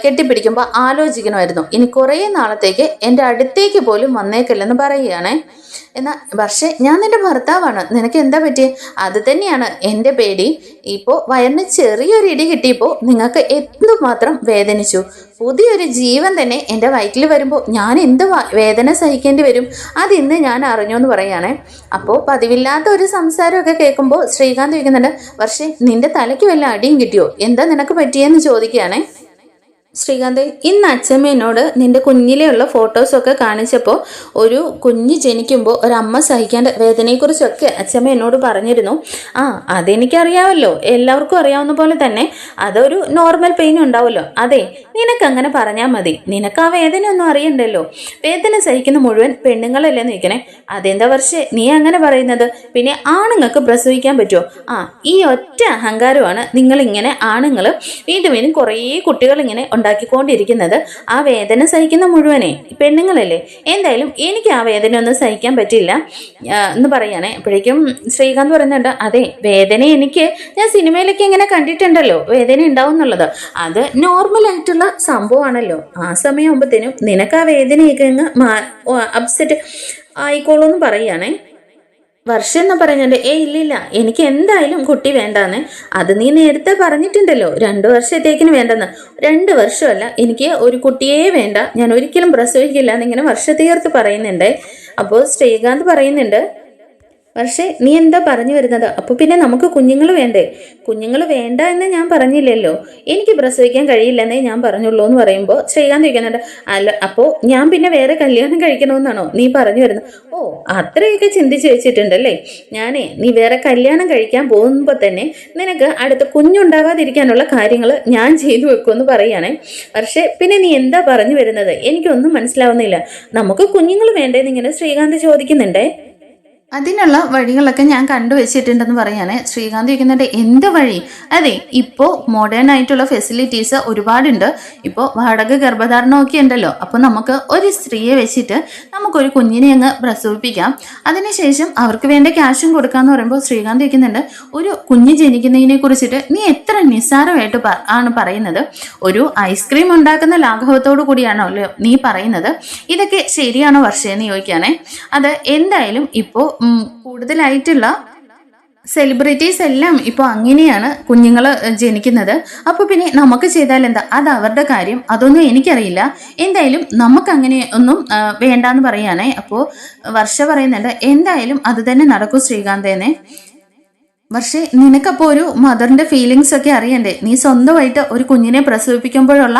കെട്ടിപ്പിടിക്കുമ്പോൾ ആലോചിക്കണമായിരുന്നു, ഇനി കുറേ നാളത്തേക്ക് എൻ്റെ അടുത്തേക്ക് പോലും വന്നേക്കില്ലെന്ന് പറയുകയാണേ. എന്നാൽ പക്ഷേ ഞാൻ നിന്റെ ഭർത്താവാണ്, നിനക്ക് എന്താ പറ്റിയേ? അത് തന്നെയാണ് എൻ്റെ പേടി. ഇപ്പോൾ വയറിന് ചെറിയൊരു ഇടി കിട്ടിയപ്പോൾ നിങ്ങൾക്ക് എന്തുമാത്രം വേദനിച്ചു. പുതിയൊരു ജീവൻ തന്നെ എൻ്റെ വയറ്റിൽ വരുമ്പോൾ ഞാൻ എന്ത് വേദന സഹിക്കേണ്ടി വരും, അതിന്ന് ഞാൻ അറിഞ്ഞു എന്ന് പറയുകയാണേ. അപ്പോൾ പതിവില്ലാത്ത ഒരു സംസാരമൊക്കെ കേൾക്കുമ്പോൾ ശ്രീകാന്ത് ചോദിക്കുന്നുണ്ട്, വർഷേ നിന്റെ തലയ്ക്ക് വല്ല അടിയും കിട്ടിയോ, എന്താ നിനക്ക് പറ്റിയെന്ന് ചോദിക്കുകയാണേ. ശ്രീകാന്ത്, ഇന്ന് അച്ഛമ്മേനോട് നിന്റെ കുഞ്ഞിലെയുള്ള ഫോട്ടോസൊക്കെ കാണിച്ചപ്പോൾ ഒരു കുഞ്ഞ് ജനിക്കുമ്പോൾ ഒരമ്മ സഹിക്കേണ്ട വേദനയെക്കുറിച്ചൊക്കെ അച്ഛമ്മ എന്നോട് പറഞ്ഞിരുന്നു. അതെനിക്കറിയാമല്ലോ, എല്ലാവർക്കും അറിയാവുന്ന പോലെ തന്നെ അതൊരു നോർമൽ പെയിൻ ഉണ്ടാവുമല്ലോ. അതെ, നിനക്കങ്ങനെ പറഞ്ഞാൽ മതി, നിനക്ക് ആ വേദനയൊന്നും അറിയണ്ടല്ലോ. വേദന സഹിക്കുന്ന മുഴുവൻ പെണ്ണുങ്ങളല്ലേ നിൽക്കണേ. അതെന്താ വർഷേ നീ അങ്ങനെ പറയുന്നത്? പിന്നെ ആണുങ്ങൾക്ക് പ്രസവിക്കാൻ പറ്റുമോ? ഈ ഒറ്റ അഹങ്കാരമാണ് നിങ്ങളിങ്ങനെ ആണുങ്ങൾ വീണ്ടും വീണ്ടും കുറേ കുട്ടികൾ ഇങ്ങനെ ഉണ്ടാക്കിക്കൊണ്ടിരിക്കുന്നത്. ആ വേദന സഹിക്കുന്ന മുഴുവനെ പെണ്ണുങ്ങളല്ലേ. എന്തായാലും എനിക്ക് ആ വേദന ഒന്നും സഹിക്കാൻ പറ്റില്ല എന്ന് പറയുകയാണെ. അപ്പോഴേക്കും ശ്രീകാന്ത് പറയുന്നുണ്ട്, അതെ വേദന എനിക്ക് ഞാൻ സിനിമയിലൊക്കെ ഇങ്ങനെ കണ്ടിട്ടുണ്ടല്ലോ, വേദന ഉണ്ടാവും എന്നുള്ളത്. അത് നോർമലായിട്ടുള്ള സംഭവമാണല്ലോ. ആ സമയമാകുമ്പോഴത്തേനും നിനക്ക് ആ വേദനയൊക്കെ അങ്ങ് അപ്സെറ്റ് ആയിക്കോളൂ എന്ന് പറയുകയാണേ. വർഷം എന്ന് പറഞ്ഞിട്ട് ഇല്ലില്ല, എനിക്ക് എന്തായാലും കുട്ടി വേണ്ടാന്ന്. അത് നീ നേരത്തെ പറഞ്ഞിട്ടുണ്ടല്ലോ 2 വർഷത്തേക്കിന് വേണ്ടെന്ന്. 2 വർഷമല്ല, എനിക്ക് ഒരു കുട്ടിയേ വേണ്ട, ഞാൻ ഒരിക്കലും പ്രസവിക്കില്ല എന്നിങ്ങനെ വർഷ തീർത്ത് പറയുന്നുണ്ട്. അപ്പോൾ ശ്രീകാന്ത് പറയുന്നുണ്ട്, പക്ഷേ നീ എന്താ പറഞ്ഞു വരുന്നത്? അപ്പോൾ പിന്നെ നമുക്ക് കുഞ്ഞുങ്ങൾ വേണ്ടേ? കുഞ്ഞുങ്ങൾ വേണ്ട എന്ന് ഞാൻ പറഞ്ഞില്ലല്ലോ, എനിക്ക് പ്രസവിക്കാൻ കഴിയില്ലെന്നേ ഞാൻ പറഞ്ഞുള്ളൂ എന്ന് പറയുമ്പോൾ ശ്രീകാന്ത് ചോദിക്കുന്നുണ്ട്, അല്ല അപ്പോൾ ഞാൻ പിന്നെ വേറെ കല്യാണം കഴിക്കണമെന്നാണോ നീ പറഞ്ഞു വരുന്നത്? ഓ, അത്രയൊക്കെ ചിന്തിച്ച് വെച്ചിട്ടുണ്ടല്ലേ. നീ വേറെ കല്യാണം കഴിക്കാൻ പോകുമ്പോൾ തന്നെ നിനക്ക് അടുത്ത് കുഞ്ഞുണ്ടാവാതിരിക്കാനുള്ള കാര്യങ്ങൾ ഞാൻ ചെയ്തു വെക്കുമെന്ന് പറയുകയാണേ. പക്ഷേ പിന്നെ നീ എന്താ പറഞ്ഞു വരുന്നത്? എനിക്കൊന്നും മനസ്സിലാവുന്നില്ല. നമുക്ക് കുഞ്ഞുങ്ങൾ വേണ്ടേന്ന് ഇങ്ങനെ ശ്രീകാന്ത് ചോദിക്കുന്നുണ്ടേ. അതിനുള്ള വഴികളൊക്കെ ഞാൻ കണ്ടുവച്ചിട്ടുണ്ടെന്ന് പറയാനേ ശ്രീകാന്ത് ചോദിക്കുന്നുണ്ട്. എന്ത് വഴി? അതെ, ഇപ്പോൾ മോഡേൺ ആയിട്ടുള്ള ഫെസിലിറ്റീസ് ഒരുപാടുണ്ട്. ഇപ്പോൾ വാടക ഗർഭധാരണമൊക്കെ ഉണ്ടല്ലോ. അപ്പോൾ നമുക്ക് ഒരു സ്ത്രീയെ വെച്ചിട്ട് നമുക്കൊരു കുഞ്ഞിനെ അങ്ങ് പ്രസവിപ്പിക്കാം. അതിനുശേഷം അവർക്ക് വേണ്ട ക്യാഷും കൊടുക്കാന്ന് പറയുമ്പോൾ ശ്രീകാന്ത് ചോദിക്കുന്നുണ്ട്, ഒരു കുഞ്ഞ് ജനിക്കുന്നതിനെ കുറിച്ചിട്ട് നീ എത്ര നിസ്സാരമായിട്ട് ആണ് പറയുന്നത്? ഒരു ഐസ്ക്രീം ഉണ്ടാക്കുന്ന ലാഘവത്തോടു കൂടിയാണോ നീ പറയുന്നത്? ഇതൊക്കെ ശരിയാണോ വർഷയെന്ന് ചോദിക്കുകയാണേ. അത് എന്തായാലും ഇപ്പോൾ കൂടുതലായിട്ടുള്ള സെലിബ്രിറ്റീസ് എല്ലാം ഇപ്പോൾ അങ്ങനെയാണ് കുഞ്ഞുങ്ങൾ ജനിക്കുന്നത്. അപ്പോൾ പിന്നെ നമുക്ക് ചെയ്താൽ എന്താ? അത് അവരുടെ കാര്യം, അതൊന്നും എനിക്കറിയില്ല. എന്തായാലും നമുക്ക് അങ്ങനെ ഒന്നും വേണ്ടാന്ന് പറയാനേ. അപ്പോൾ വർഷ പറയുന്നുണ്ട്, എന്തായാലും അത് തന്നെ നടക്കൂ ശ്രീകാന്തേനെ. പക്ഷേ നിനക്കപ്പോൾ ഒരു മദറിന്റെ ഫീലിങ്സ് ഒക്കെ അറിയണ്ടേ? നീ സ്വന്തമായിട്ട് ഒരു കുഞ്ഞിനെ പ്രസവിപ്പിക്കുമ്പോഴുള്ള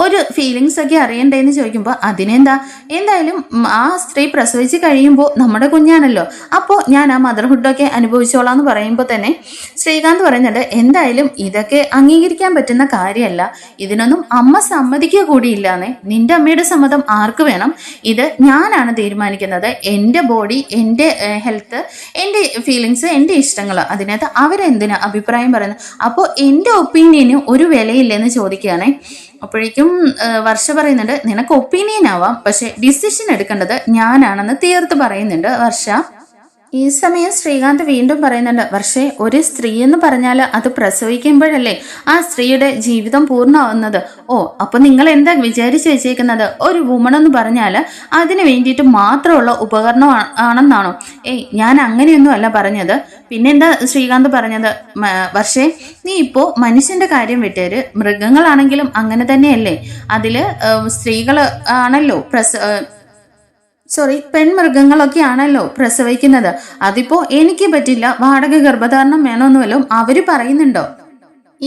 ഒരു ഫീലിങ്സ് ഒക്കെ അറിയണ്ടേ എന്ന് ചോദിക്കുമ്പോൾ അതിനെന്താ, എന്തായാലും ആ സ്ത്രീ പ്രസവിച്ച് കഴിയുമ്പോൾ നമ്മുടെ കുഞ്ഞാണല്ലോ, അപ്പോൾ ഞാൻ ആ മദർഹുഡൊക്കെ അനുഭവിച്ചോളാം എന്ന് പറയുമ്പോൾ തന്നെ ശ്രീകാന്ത് പറയുന്നുണ്ട്, എന്തായാലും ഇതൊക്കെ അംഗീകരിക്കാൻ പറ്റുന്ന കാര്യമല്ല. ഇതിനൊന്നും അമ്മ സമ്മതിക്കുക കൂടിയില്ലാന്നേ. നിന്റെ അമ്മയുടെ സമ്മതം ആർക്ക് വേണം? ഇത് ഞാനാണ് തീരുമാനിക്കുന്നത്. എൻ്റെ ബോഡി, എൻ്റെ ഹെൽത്ത്, എൻ്റെ ഫീലിങ്സ്, എൻ്റെ ഇഷ്ടങ്ങൾ, അതിനകത്ത് അവരെന്തിനാ അഭിപ്രായം പറയുന്നത്? അപ്പോൾ എൻ്റെ ഒപ്പീനിയന് ഒരു വിലയില്ലെന്ന് ചോദിക്കുകയാണേ. അപ്പോഴേക്കും വർഷ പറയുന്നുണ്ട്, നിനക്ക് ഒപ്പീനിയൻ ആവാം, പക്ഷെ ഡിസിഷൻ എടുക്കേണ്ടത് ഞാനാണെന്ന് തീർത്ത് പറയുന്നുണ്ട് വർഷ. ഈ സമയം ശ്രീകാന്ത് വീണ്ടും പറയുന്നുണ്ട്, പക്ഷേ ഒരു സ്ത്രീ എന്ന് പറഞ്ഞാൽ അത് പ്രസവിക്കുമ്പോഴല്ലേ ആ സ്ത്രീയുടെ ജീവിതം പൂർണ്ണമാവുന്നത്. ഓ, അപ്പൊ നിങ്ങൾ എന്താ വിചാരിച്ചു വെച്ചേക്കുന്നത്? ഒരു വുമൺ എന്ന് പറഞ്ഞാൽ അതിന് വേണ്ടിയിട്ട് മാത്രമുള്ള ഉപകരണം ആണെന്നാണോ? ഏയ്, ഞാൻ അങ്ങനെയൊന്നും അല്ല പറഞ്ഞത്. പിന്നെന്താ ശ്രീകാന്ത് പറഞ്ഞത്? പക്ഷേ നീ ഇപ്പോ മനുഷ്യന്റെ കാര്യം വിട്ടേര്, മൃഗങ്ങളാണെങ്കിലും അങ്ങനെ തന്നെയല്ലേ? അതില് സ്ത്രീകൾ ആണല്ലോ പെൺമൃഗങ്ങളൊക്കെ ആണല്ലോ പ്രസവിക്കുന്നത്. അതിപ്പോ എനിക്ക് പറ്റില്ല, വാടക ഗർഭധാരണം വേണമെന്നുമല്ലോ അവര് പറയുന്നുണ്ടോ?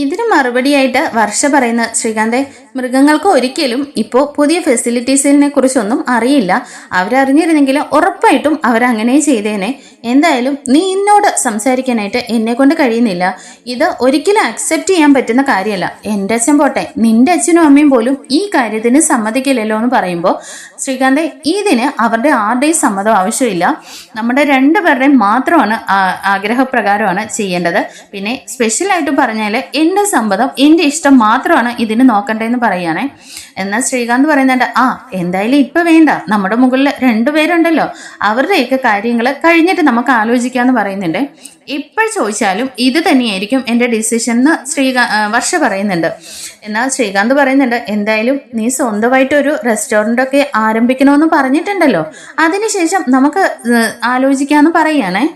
ഇതിന് മറുപടിയായിട്ട് വർഷ പറയുന്ന, ശ്രീകാന്തെ, മൃഗങ്ങൾക്ക് ഒരിക്കലും ഇപ്പോൾ പുതിയ ഫെസിലിറ്റീസിനെ കുറിച്ചൊന്നും അറിയില്ല. അവരറിഞ്ഞിരുന്നെങ്കിൽ ഉറപ്പായിട്ടും അവരങ്ങനെ ചെയ്തേനെ. എന്തായാലും നീ എന്നോട് സംസാരിക്കാനായിട്ട് എന്നെ കൊണ്ട് കഴിയുന്നില്ല. ഇത് ഒരിക്കലും അക്സെപ്റ്റ് ചെയ്യാൻ പറ്റുന്ന കാര്യമല്ല. എൻ്റെ അച്ഛൻ പോട്ടെ, നിന്റെ അച്ഛനും അമ്മയും പോലും ഈ കാര്യത്തിന് സമ്മതിക്കില്ലല്ലോ എന്ന് പറയുമ്പോൾ ശ്രീകാന്തെ, ഇതിന് അവരുടെ ആരുടെയും സമ്മതം ആവശ്യമില്ല. നമ്മുടെ രണ്ടുപേരുടെയും മാത്രമാണ് ആഗ്രഹപ്രകാരമാണ് ചെയ്യേണ്ടത്. പിന്നെ സ്പെഷ്യലായിട്ട് പറഞ്ഞാൽ എൻ്റെ സമ്മതം, എൻ്റെ ഇഷ്ടം മാത്രമാണ് ഇതിന് നോക്കണ്ടേന്ന് പറയുകയാണേ. എന്നാൽ ശ്രീകാന്ത് പറയുന്നുണ്ട്, എന്തായാലും ഇപ്പൊ വേണ്ട, നമ്മുടെ മുകളിൽ രണ്ടുപേരുണ്ടല്ലോ, അവരുടെയൊക്കെ കാര്യങ്ങൾ കഴിഞ്ഞിട്ട് നമുക്ക് ആലോചിക്കാന്ന് പറയുന്നുണ്ട്. ഇപ്പോൾ ചോദിച്ചാലും ഇത് തന്നെയായിരിക്കും എൻ്റെ ഡിസിഷൻ എന്ന് വർഷ പറയുന്നുണ്ട്. എന്നാൽ ശ്രീകാന്ത് പറയുന്നുണ്ട്, എന്തായാലും നീ സ്വന്തമായിട്ടൊരു റെസ്റ്റോറൻ്റ് ഒക്കെ ആരംഭിക്കണമെന്ന് പറഞ്ഞിട്ടുണ്ടല്ലോ, അതിനുശേഷം നമുക്ക് ആലോചിക്കാന്ന് പറയുകയാണേ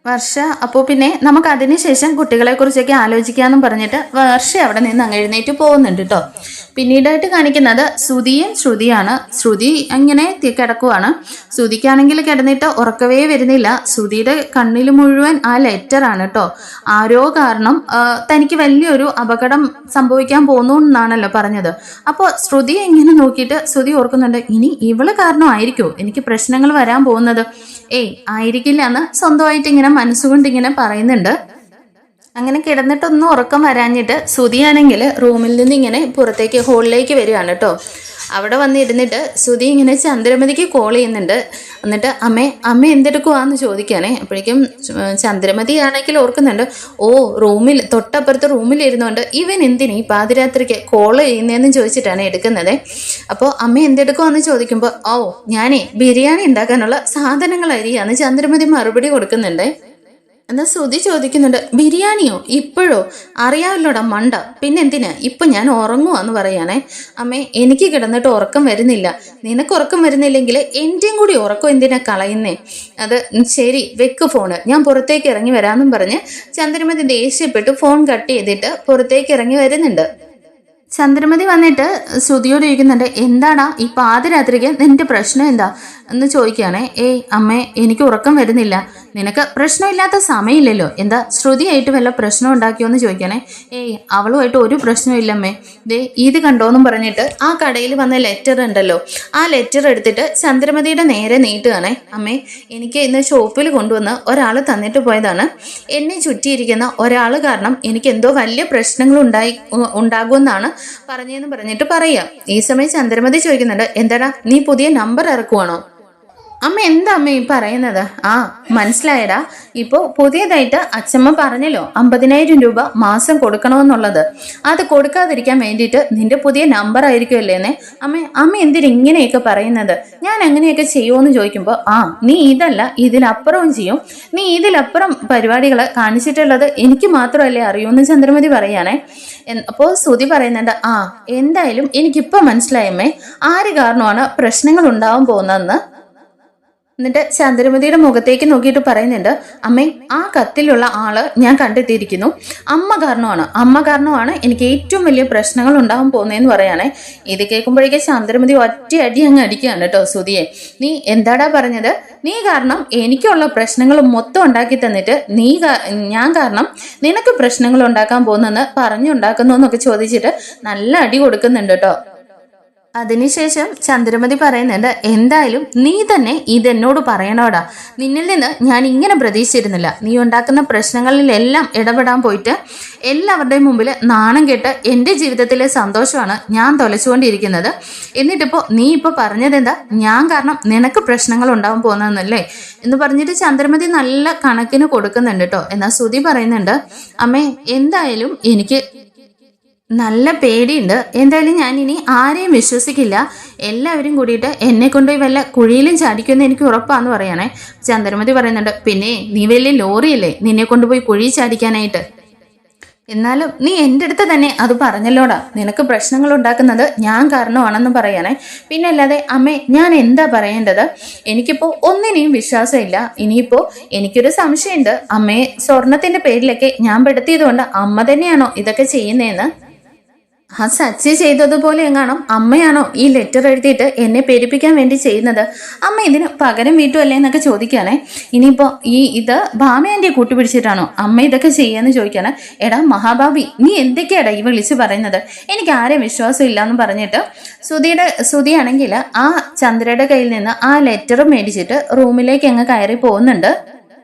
വർഷ. അപ്പോൾ പിന്നെ നമുക്ക് അതിനുശേഷം കുട്ടികളെ കുറിച്ചൊക്കെ ആലോചിക്കാമെന്നും പറഞ്ഞിട്ട് വർഷ അവിടെ നിന്ന് അങ്ങ് എഴുന്നേറ്റ് പോകുന്നുണ്ട് കേട്ടോ. പിന്നീടായിട്ട് കാണിക്കുന്നത് ശ്രുതിയും ശ്രുതിയാണ്. ശ്രുതി അങ്ങനെ കിടക്കുവാണ്. ശ്രുതിക്കാണെങ്കിൽ കിടന്നിട്ട് ഉറക്കവേ വരുന്നില്ല. ശ്രുതിയുടെ കണ്ണിൽ മുഴുവൻ ആ ലെറ്ററാണ് കേട്ടോ. ആരോ കാരണം തനിക്ക് വലിയൊരു അപകടം സംഭവിക്കാൻ പോകുന്നു എന്നാണല്ലോ പറഞ്ഞത്. അപ്പോൾ ശ്രുതിയെ ഇങ്ങനെ നോക്കിയിട്ട് ശ്രുതി ഓർക്കുന്നുണ്ട്, ഇനി ഇവള് കാരണമായിരിക്കുമോ എനിക്ക് പ്രശ്നങ്ങൾ വരാൻ പോകുന്നത്? ഏയ്, ആയിരിക്കില്ല എന്ന് സ്വന്തമായിട്ട് ഇങ്ങനെ മനസ്സുകൊണ്ട് ഇങ്ങനെ പറയുന്നുണ്ട്. അങ്ങനെ കിടന്നിട്ടൊന്നും ഉറക്കം വരാഞ്ഞിട്ട് ശ്രുതിയാണെങ്കിൽ റൂമിൽ നിന്ന് ഇങ്ങനെ പുറത്തേക്ക് ഹോളിലേക്ക് വരികയാണ് കേട്ടോ. അവിടെ വന്നിരുന്നിട്ട് ശ്രുതി ഇങ്ങനെ ചന്ദ്രമതിക്ക് കോൾ ചെയ്യുന്നുണ്ട്. എന്നിട്ട് അമ്മ എന്തെടുക്കുവാന്ന് ചോദിക്കുകയാണേ. അപ്പോഴേക്കും ചന്ദ്രമതി ആണെങ്കിൽ ഓർക്കുന്നുണ്ട്, റൂമിൽ തൊട്ടപ്പുറത്ത് റൂമിലിരുന്നുകൊണ്ട് ഇവൻ എന്തിനീ പാതിരാത്രിക്ക് കോൾ ചെയ്യുന്നതെന്ന് ചോദിച്ചിട്ടാണ് എടുക്കുന്നത്. അപ്പോൾ അമ്മ എന്തെടുക്കുവാന്ന് ചോദിക്കുമ്പോൾ ഞാനേ ബിരിയാണി ഉണ്ടാക്കാനുള്ള സാധനങ്ങൾ അരിയാന്ന് ചന്ദ്രമതി മറുപടി കൊടുക്കുന്നുണ്ട്. എന്നാൽ ശ്രുതി ചോദിക്കുന്നുണ്ട്, ബിരിയാണിയോ ഇപ്പോഴോ? അറിയാമല്ലോടാ മണ്ട, പിന്നെന്തിനാ ഇപ്പൊ ഞാൻ ഉറങ്ങുവാന്ന് പറയാനേ. അമ്മേ, എനിക്ക് കിടന്നിട്ട് ഉറക്കം വരുന്നില്ല. നിനക്ക് ഉറക്കം വരുന്നില്ലെങ്കിൽ എന്റെയും കൂടി ഉറക്കം എന്തിനാ കളയുന്നേ? അത് ശരി, വെക്ക് ഫോണ്, ഞാൻ പുറത്തേക്ക് ഇറങ്ങി വരാമെന്നും പറഞ്ഞ് ചന്ദ്രമതി ദേഷ്യപ്പെട്ട് ഫോൺ കട്ട് ചെയ്തിട്ട് പുറത്തേക്ക് ഇറങ്ങി വരുന്നുണ്ട്. ചന്ദ്രമതി വന്നിട്ട് ശ്രുതിയോട് ചോദിക്കുന്നുണ്ട്, എന്താടാ ഈ പാതിരാത്രിക്ക് നിന്റെ പ്രശ്നം എന്താ എന്ന് ചോദിക്കുകയാണേ. അമ്മേ, എനിക്ക് ഉറക്കം വരുന്നില്ല. നിനക്ക് പ്രശ്നമില്ലാത്ത സമയമില്ലല്ലോ, എന്താ ശ്രുതിയായിട്ട് വല്ല പ്രശ്നം ഉണ്ടാക്കിയോന്ന് ചോദിക്കണേ. ഏയ് അവളുമായിട്ട് ഒരു പ്രശ്നമില്ലമ്മേ, ദേ ഇത് കണ്ടോന്നും പറഞ്ഞിട്ട് ആ കടയിൽ വന്ന ലെറ്റർ ഉണ്ടല്ലോ, ആ ലെറ്റർ എടുത്തിട്ട് ചന്ദ്രമതിയുടെ നേരെ നീട്ടുകയാണേ. അമ്മേ, എനിക്ക് ഇന്ന് ഷോപ്പിൽ കൊണ്ടുവന്ന് ഒരാൾ തന്നിട്ട് പോയതാണ്. എന്നെ ചുറ്റിയിരിക്കുന്ന ഒരാൾ കാരണം എനിക്ക് എന്തോ വലിയ പ്രശ്നങ്ങൾ ഉണ്ടാകുമെന്നാണ് പറഞ്ഞതെന്ന് പറഞ്ഞിട്ട് പറയാം. ഈ സമയം ചന്ദ്രമതി ചോദിക്കുന്നുണ്ട്, എന്താടാ നീ പുതിയ നമ്പർ ഇറക്കുവാണോ? അമ്മ എന്താ അമ്മ ഈ പറയുന്നത്? ആ മനസ്സിലായടാ, ഇപ്പോൾ പുതിയതായിട്ട് അച്ഛമ്മ പറഞ്ഞല്ലോ 50,000 രൂപ മാസം കൊടുക്കണമെന്നുള്ളത്. അത് കൊടുക്കാതിരിക്കാൻ വേണ്ടിയിട്ട് നിന്റെ പുതിയ നമ്പർ ആയിരിക്കുമല്ലേന്നെ. അമ്മ എന്തിനാ ഇങ്ങനെയൊക്കെ പറയുന്നത്? ഞാൻ അങ്ങനെയൊക്കെ ചെയ്യുമോയെന്ന് ചോദിക്കുമ്പോൾ, ആ നീ ഇതല്ല ഇതിലപ്പുറവും ചെയ്യും, നീ ഇതിലപ്പുറം പരിപാടികൾ കാണിച്ചിട്ടുള്ളത് എനിക്ക് മാത്രമല്ലേ അറിയൂന്ന് ചന്ദ്രമതി പറയാണേ. അപ്പോൾ ശ്രുതി പറയുന്നുണ്ട്, ആ എന്തായാലും എനിക്കിപ്പോൾ മനസ്സിലായമ്മേ ആര് കാരണമാണ് പ്രശ്നങ്ങൾ ഉണ്ടാവാൻ പോകുന്നതെന്ന്. എന്നിട്ട് ചന്ദ്രമതിയുടെ മുഖത്തേക്ക് നോക്കിയിട്ട് പറയുന്നുണ്ട്, അമ്മേ ആ കത്തിലുള്ള ആള് ഞാൻ കണ്ടെത്തിയിരിക്കുന്നു. അമ്മ കാരണമാണ് എനിക്ക് ഏറ്റവും വലിയ പ്രശ്നങ്ങൾ ഉണ്ടാകാൻ പോകുന്നതെന്ന് പറയാണേ. ഇത് കേൾക്കുമ്പോഴേക്കും ചന്ദ്രമതി ഒറ്റയടി അങ്ങ് അടിക്കുകയാണ് കേട്ടോ ശ്രുതിയെ. നീ എന്താടാ പറഞ്ഞത്? നീ കാരണം എനിക്കുള്ള പ്രശ്നങ്ങൾ മൊത്തം ഉണ്ടാക്കി തന്നിട്ട് ഞാൻ കാരണം നിനക്ക് പ്രശ്നങ്ങൾ ഉണ്ടാക്കാൻ പോകുന്നെന്ന് പറഞ്ഞുണ്ടാക്കുന്നു എന്നൊക്കെ ചോദിച്ചിട്ട് നല്ല അടി കൊടുക്കുന്നുണ്ട് കേട്ടോ. അതിനുശേഷം ചന്ദ്രമതി പറയുന്നുണ്ട്, എന്തായാലും നീ തന്നെ ഇതെന്നോട് പറയണോടാ. നിന്നിൽ നിന്ന് ഞാൻ ഇങ്ങനെ പ്രതീക്ഷിച്ചിരുന്നില്ല. നീ ഉണ്ടാക്കുന്ന പ്രശ്നങ്ങളിലെല്ലാം ഇടപെടാൻ പോയിട്ട് എല്ലാവരുടെയും മുമ്പിൽ നാണം കെട്ട് എൻ്റെ ജീവിതത്തിലെ സന്തോഷമാണ് ഞാൻ തൊലച്ചുകൊണ്ടിരിക്കുന്നത്. എന്നിട്ടിപ്പോൾ നീ ഇപ്പോൾ പറഞ്ഞതെന്താ? ഞാൻ കാരണം നിനക്ക് പ്രശ്നങ്ങൾ ഉണ്ടാവാൻ പോകുന്നതെന്നല്ലേ എന്ന് പറഞ്ഞിട്ട് ചന്ദ്രമതി നല്ല കണക്കിന് കൊടുക്കുന്നുണ്ട് കേട്ടോ. എന്നാൽ ശ്രുതി പറയുന്നുണ്ട്, അമ്മേ എന്തായാലും എനിക്ക് നല്ല പേടിയുണ്ട്. എന്തായാലും ഞാൻ ഇനി ആരെയും വിശ്വസിക്കില്ല. എല്ലാവരും കൂടിയിട്ട് എന്നെ കൊണ്ടുപോയി വല്ല കുഴിയിലും ചാടിക്കുമെന്ന് എനിക്ക് ഉറപ്പാന്ന് പറയണേ. ചന്ദ്രമതി പറയുന്നുണ്ട്, പിന്നെ നീ വലിയ ലോറിയല്ലേ നിന്നെ കൊണ്ടുപോയി കുഴി ചാടിക്കാനായിട്ട്? എന്നാലും നീ എൻ്റെ അടുത്ത് തന്നെ അത് പറഞ്ഞല്ലോടാ, നിനക്ക് പ്രശ്നങ്ങൾ ഉണ്ടാക്കുന്നത് ഞാൻ കാരണമാണെന്ന് പറയണേ. പിന്നെ അല്ലാതെ അമ്മേ ഞാൻ എന്താ പറയേണ്ടത്? എനിക്കിപ്പോൾ ഒന്നിനെയും വിശ്വാസമില്ല. ഇനിയിപ്പോൾ എനിക്കൊരു സംശയമുണ്ട്, അമ്മയെ സ്വർണത്തിന്റെ പേരിലൊക്കെ ഞാൻ പെടുത്തിയത് കൊണ്ട് അമ്മ തന്നെയാണോ ഇതൊക്കെ ചെയ്യുന്നതെന്ന്. ആ സച്ചി ചെയ്തതുപോലെ എങ്ങാണം അമ്മയാണോ ഈ ലെറ്റർ എഴുതിയിട്ട് എന്നെ പേടിപ്പിക്കാൻ വേണ്ടി ചെയ്യുന്നത്? അമ്മ ഇതിന് പകരം വീട്ടുമല്ലേ എന്നൊക്കെ ചോദിക്കുകയാണേ. ഇനിയിപ്പോൾ ഇത് ഭാമയാൻ്റെ കൂട്ടുപിടിച്ചിട്ടാണോ അമ്മ ഇതൊക്കെ ചെയ്യാന്ന് ചോദിക്കുകയാണ്. എടാ മഹാഭാവി, നീ എന്തൊക്കെയാടാ ഈ വിളിച്ച് പറയുന്നത്? എനിക്ക് ആരെയും വിശ്വാസം ഇല്ലാന്ന് പറഞ്ഞിട്ട് ശ്രുതിയാണെങ്കിൽ ആ ചന്ദ്രയുടെ കയ്യിൽ നിന്ന് ആ ലെറ്റർ മേടിച്ചിട്ട് റൂമിലേക്ക് അങ്ങ് കയറി പോകുന്നുണ്ട്.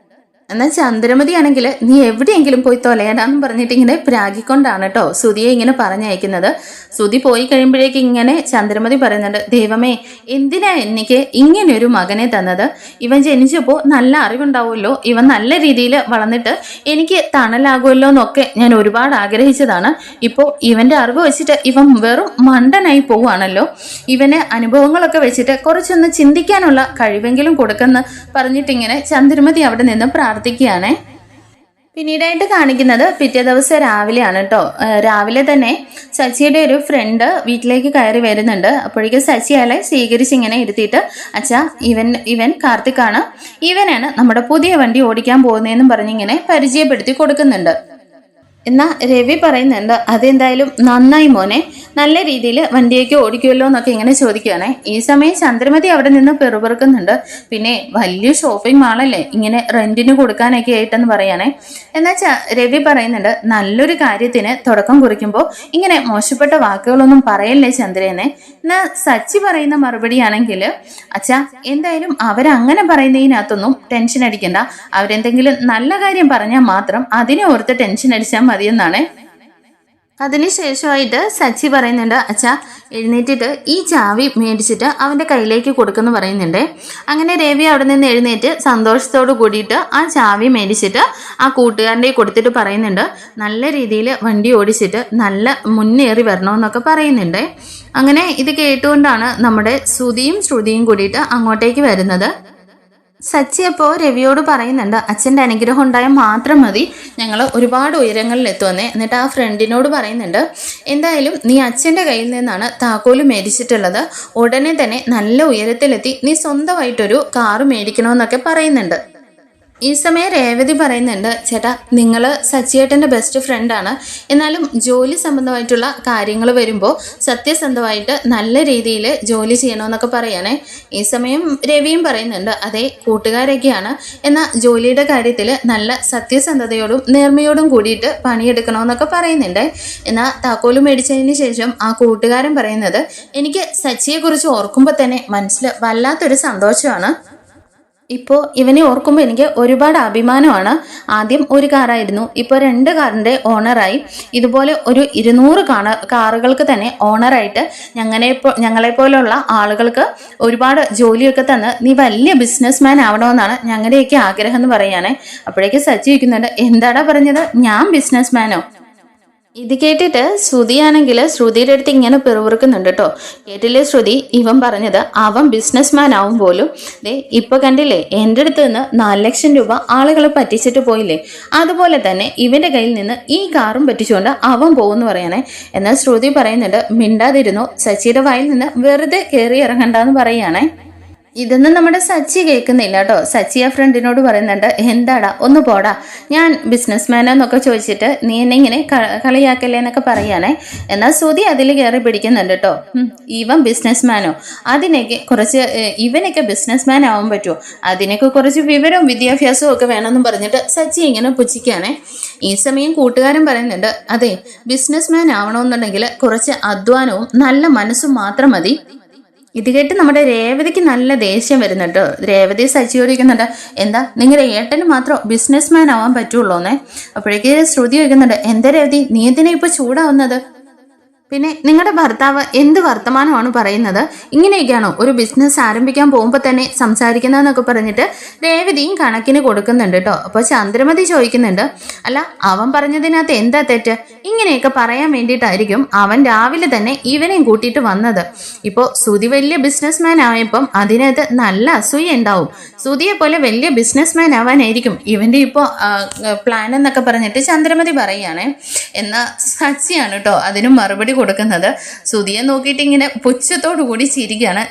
എന്നാൽ ചന്ദ്രമതി ആണെങ്കിൽ നീ എവിടെയെങ്കിലും പോയി തൊലയടാന്ന് പറഞ്ഞിട്ട് ഇങ്ങനെ പ്രാഗിക്കൊണ്ടാണ് കേട്ടോ ശ്രുതിയെ ഇങ്ങനെ പറഞ്ഞയക്കുന്നത്. ശ്രുതി പോയി കഴിയുമ്പോഴേക്ക് ഇങ്ങനെ ചന്ദ്രമതി പറയുന്നുണ്ട്, ദൈവമേ എന്തിനാ എനിക്ക് ഇങ്ങനെ ഒരു മകനെ തന്നത്? ഇവൻ ജനിച്ചപ്പോൾ നല്ല അറിവുണ്ടാവുമല്ലോ, ഇവൻ നല്ല രീതിയിൽ വളർന്നിട്ട് എനിക്ക് തണലാകുമല്ലോ എന്നൊക്കെ ഞാൻ ഒരുപാട് ആഗ്രഹിച്ചതാണ്. ഇപ്പോൾ ഇവന്റെ അറിവ് വെച്ചിട്ട് ഇവൻ വെറും മണ്ടനായി പോവുകയാണല്ലോ. ഇവന് അനുഭവങ്ങളൊക്കെ വെച്ചിട്ട് കുറച്ചൊന്ന് ചിന്തിക്കാനുള്ള കഴിവെങ്കിലും കൊടുക്കെന്ന് പറഞ്ഞിട്ടിങ്ങനെ ചന്ദ്രമതി അവിടെ നിന്ന് പ്രാർത്ഥിക്കുകയാണ്. പിന്നീടായിട്ട് കാണിക്കുന്നത് പിറ്റേ ദിവസം രാവിലെയാണ് കേട്ടോ. രാവിലെ തന്നെ സച്ചിയുടെ ഒരു ഫ്രണ്ട് വീട്ടിലേക്ക് കയറി വരുന്നുണ്ട്. അപ്പോഴേക്കും സച്ചി അയാളെ സ്വീകരിച്ച് ഇങ്ങനെ ഇരുത്തിയിട്ട്, അച്ഛാ ഇവൻ കാർത്തിക്കാണ്, ഇവനാണ് നമ്മുടെ പുതിയ വണ്ടി ഓടിക്കാൻ പോകുന്നതെന്നും പറഞ്ഞിങ്ങനെ പരിചയപ്പെടുത്തി കൊടുക്കുന്നുണ്ട്. എന്നാൽ രവി പറയുന്നുണ്ട്, അതെന്തായാലും നന്നായി മോനെ, നല്ല രീതിയിൽ വണ്ടിയൊക്കെ ഓടിക്കുമല്ലോ എന്നൊക്കെ ഇങ്ങനെ ചോദിക്കുകയാണെ. ഈ സമയം ചന്ദ്രമതി അവിടെ നിന്ന് പെറുപെറുക്കുന്നുണ്ട്. പിന്നെ വലിയ ഷോപ്പിംഗ് മാളല്ലേ ഇങ്ങനെ റെന്റിന് കൊടുക്കാനൊക്കെ ആയിട്ടെന്ന് പറയാനേ. എന്നാൽ രവി പറയുന്നുണ്ട്, നല്ലൊരു കാര്യത്തിന് തുടക്കം കുറിക്കുമ്പോൾ ഇങ്ങനെ മോശപ്പെട്ട വാക്കുകളൊന്നും പറയല്ലേ ചന്ദ്രനെ. എന്നാൽ സച്ചി പറയുന്ന മറുപടി ആണെങ്കിൽ, അച്ഛാ എന്തായാലും അവരങ്ങനെ പറയുന്നതിനകത്തൊന്നും ടെൻഷൻ അടിക്കണ്ട, അവരെന്തെങ്കിലും നല്ല കാര്യം പറഞ്ഞാൽ മാത്രം അതിനെ ഓർത്ത് ടെൻഷൻ അടിച്ചാൽ മതിയെന്നാണ്. അതിനുശേഷമായിട്ട് സച്ചി പറയുന്നുണ്ട്, അച്ഛാ എഴുന്നേറ്റിട്ട് ഈ ചാവി മേടിച്ചിട്ട് അവൻ്റെ കയ്യിലേക്ക് കൊടുക്കുമെന്ന് പറയുന്നുണ്ട്. അങ്ങനെ രവി അവിടെ നിന്ന് എഴുന്നേറ്റ് സന്തോഷത്തോട് കൂടിയിട്ട് ആ ചാവി മേടിച്ചിട്ട് ആ കൂട്ടുകാരൻ്റെ കൊടുത്തിട്ട് പറയുന്നുണ്ട്, നല്ല രീതിയിൽ വണ്ടി ഓടിച്ചിട്ട് നല്ല മുന്നേറി വരണമെന്നൊക്കെ പറയുന്നുണ്ട്. അങ്ങനെ ഇത് കേട്ടുകൊണ്ടാണ് നമ്മുടെ ശ്രുതിയും കൂടിയിട്ട് അങ്ങോട്ടേക്ക് വരുന്നത്. സച്ചി അപ്പോൾ രവിയോട് പറയുന്നുണ്ട്, അച്ഛൻ്റെ അനുഗ്രഹം ഉണ്ടായാൽ മാത്രം മതി, ഞങ്ങൾ ഒരുപാട് ഉയരങ്ങളിൽ എത്തുമെന്നേ. എന്നിട്ട് ആ ഫ്രണ്ടിനോട് പറയുന്നുണ്ട്, എന്തായാലും നീ അച്ഛൻ്റെ കയ്യിൽ നിന്നാണ് താക്കോല് മേടിച്ചിട്ടുള്ളത്, ഉടനെ തന്നെ നല്ല ഉയരത്തിലെത്തി നീ സ്വന്തമായിട്ടൊരു കാറ് മേടിക്കണമെന്നൊക്കെ പറയുന്നുണ്ട്. ഈ സമയം രേവതി പറയുന്നുണ്ട്, ചേട്ടാ നിങ്ങൾ സച്ചിയേട്ടൻ്റെ ബെസ്റ്റ് ഫ്രണ്ടാണ്, എന്നാലും ജോലി സംബന്ധമായിട്ടുള്ള കാര്യങ്ങൾ വരുമ്പോൾ സത്യസന്ധമായിട്ട് നല്ല രീതിയിൽ ജോലി ചെയ്യണമെന്നൊക്കെ പറയണേ. ഈ സമയം രവിയും പറയുന്നുണ്ട്, അതെ കൂട്ടുകാരൊക്കെയാണ്, എന്നാൽ ജോലിയുടെ കാര്യത്തിൽ നല്ല സത്യസന്ധതയോടും നേർമയോടും കൂടിയിട്ട് പണിയെടുക്കണമെന്നൊക്കെ പറയുന്നുണ്ട്. എന്നാൽ താക്കോല് മേടിച്ചതിന് ശേഷം ആ കൂട്ടുകാരൻ പറയുന്നത്, എനിക്ക് സച്ചിയെക്കുറിച്ച് ഓർക്കുമ്പോൾ തന്നെ മനസ്സിൽ വല്ലാത്തൊരു സന്തോഷമാണ്. ഇപ്പോൾ ഇവനെ ഓർക്കുമ്പോൾ എനിക്ക് ഒരുപാട് അഭിമാനമാണ്. ആദ്യം ഒരു കാറായിരുന്നു, ഇപ്പോൾ 2 കാറിൻ്റെ ഓണറായി. ഇതുപോലെ ഒരു 200 കാറുകൾക്ക് തന്നെ ഓണറായിട്ട് ഞങ്ങളെപ്പോലുള്ള ആളുകൾക്ക് ഒരുപാട് ജോലിയൊക്കെ തന്ന് നീ വലിയ ബിസിനസ്മാൻ ആവണമെന്നാണ് ഞങ്ങളുടെയൊക്കെ ആഗ്രഹം എന്ന് പറയുകയാണെ. അപ്പോഴേക്ക് സച്ചി വയ്ക്കുന്നുണ്ട്, എന്താടാ പറഞ്ഞത്, ഞാൻ ബിസിനസ്മാനോ? ഇത് കേട്ടിട്ട് ശ്രുതിയാണെങ്കിൽ ശ്രുതിയുടെ അടുത്ത് ഇങ്ങനെ പിറുപിറുക്കുന്നുണ്ട് കേട്ടോ. കേട്ടില്ലേ ശ്രുതി, ഇവൻ പറഞ്ഞത് അവൻ ബിസിനസ്മാൻ ആവും പോലും. ഇപ്പൊ കണ്ടില്ലേ, എൻ്റെ അടുത്ത് നിന്ന് 4 ലക്ഷം രൂപ ആളുകൾ പറ്റിച്ചിട്ട് പോയില്ലേ, അതുപോലെ തന്നെ ഇവന്റെ കയ്യിൽ നിന്ന് ഈ കാറും പറ്റിച്ചുകൊണ്ട് അവൻ പോകുമെന്ന് പറയണേ. എന്നാൽ ശ്രുതി പറയുന്നുണ്ട്, മിണ്ടാതിരുന്നു, സച്ചിയുടെ വായിൽ നിന്ന് വെറുതെ കയറി ഇറങ്ങണ്ടെന്ന് പറയുകയാണേ. ഇതൊന്നും നമ്മുടെ സച്ചി കേൾക്കുന്നില്ല കേട്ടോ. സച്ചി ആ ഫ്രണ്ടിനോട് പറയുന്നുണ്ട്, എന്താടാ ഒന്ന് പോടാ, ഞാൻ ബിസിനസ്മാനെന്നൊക്കെ ചോദിച്ചിട്ട് നീ എന്നെ ഇങ്ങനെ കളിയാക്കല്ലേ എന്നൊക്കെ പറയാനേ. എന്നാൽ ശ്രുതി അതിൽ കയറി പിടിക്കുന്നുണ്ട് കേട്ടോ. ഇവൻ ബിസിനസ്മാനോ, അതിനൊക്കെ കുറച്ച് ഇവനൊക്കെ ബിസിനസ്മാൻ ആവാൻ പറ്റുമോ, അതിനൊക്കെ കുറച്ച് വിവരവും വിദ്യാഭ്യാസവും ഒക്കെ വേണമെന്നും പറഞ്ഞിട്ട് സച്ചി ഇങ്ങനെ പുച്ഛിക്കുകയാണേ. ഈ സമയം കൂട്ടുകാരൻ പറയുന്നുണ്ട്, അതെ ബിസിനസ്മാൻ ആവണമെന്നുണ്ടെങ്കിൽ കുറച്ച് അധ്വാനവും നല്ല മനസ്സും മാത്രം മതി. ഇത് കേട്ട് നമ്മുടെ രേവതിക്ക് നല്ല ദേഷ്യം വരുന്നുണ്ട്. രേവതി സച്ചിയോടിക്കുന്നുണ്ട്, എന്താ നിങ്ങളുടെ ഏട്ടന് മാത്രം ബിസിനസ്മാൻ ആവാൻ പറ്റുള്ളൂന്നേ. അപ്പോഴേക്ക് ശ്രുതി വയ്ക്കുന്നുണ്ട്, എന്താ രേവതി നീ എന്തിനാ ഇപ്പൊ ചൂടാവുന്നത്, പിന്നെ നിങ്ങളുടെ ഭർത്താവ് എന്ത് വർത്തമാനമാണ് പറയുന്നത്, ഇങ്ങനെയൊക്കെയാണോ ഒരു ബിസിനസ് ആരംഭിക്കാൻ പോകുമ്പോൾ തന്നെ സംസാരിക്കുന്നതെന്നൊക്കെ പറഞ്ഞിട്ട് രേവതിയും കണക്കിന് കൊടുക്കുന്നുണ്ട് കേട്ടോ. അപ്പോൾ ചന്ദ്രമതി ചോദിക്കുന്നുണ്ട്, അല്ല അവൻ പറഞ്ഞതിനകത്ത് എന്താ തെറ്റ്, ഇങ്ങനെയൊക്കെ പറയാൻ വേണ്ടിയിട്ടായിരിക്കും അവൻ രാവിലെ തന്നെ ഇവനെയും കൂട്ടിയിട്ട് വന്നത്. ഇപ്പോൾ ശ്രുതി വലിയ ബിസിനസ്മാൻ ആയപ്പം അതിനകത്ത് നല്ല അസൂയ ഉണ്ടാവും. ശ്രുതിയെ പോലെ വലിയ ബിസിനസ്മാൻ ആവാനായിരിക്കും ഇവൻ്റെ ഇപ്പോൾ പ്ലാൻ എന്നൊക്കെ പറഞ്ഞിട്ട് ചന്ദ്രമതി പറയുകയാണേ. എന്നാൽ സച്ചിയാണ് കേട്ടോ അതിനും മറുപടി കൊടുക്കുന്നത്. ശ്രുതിയെ നോക്കിയിട്ട് ഇങ്ങനെ പുച്ഛത്തോടു കൂടി ചിരിക്കുകയാണ്.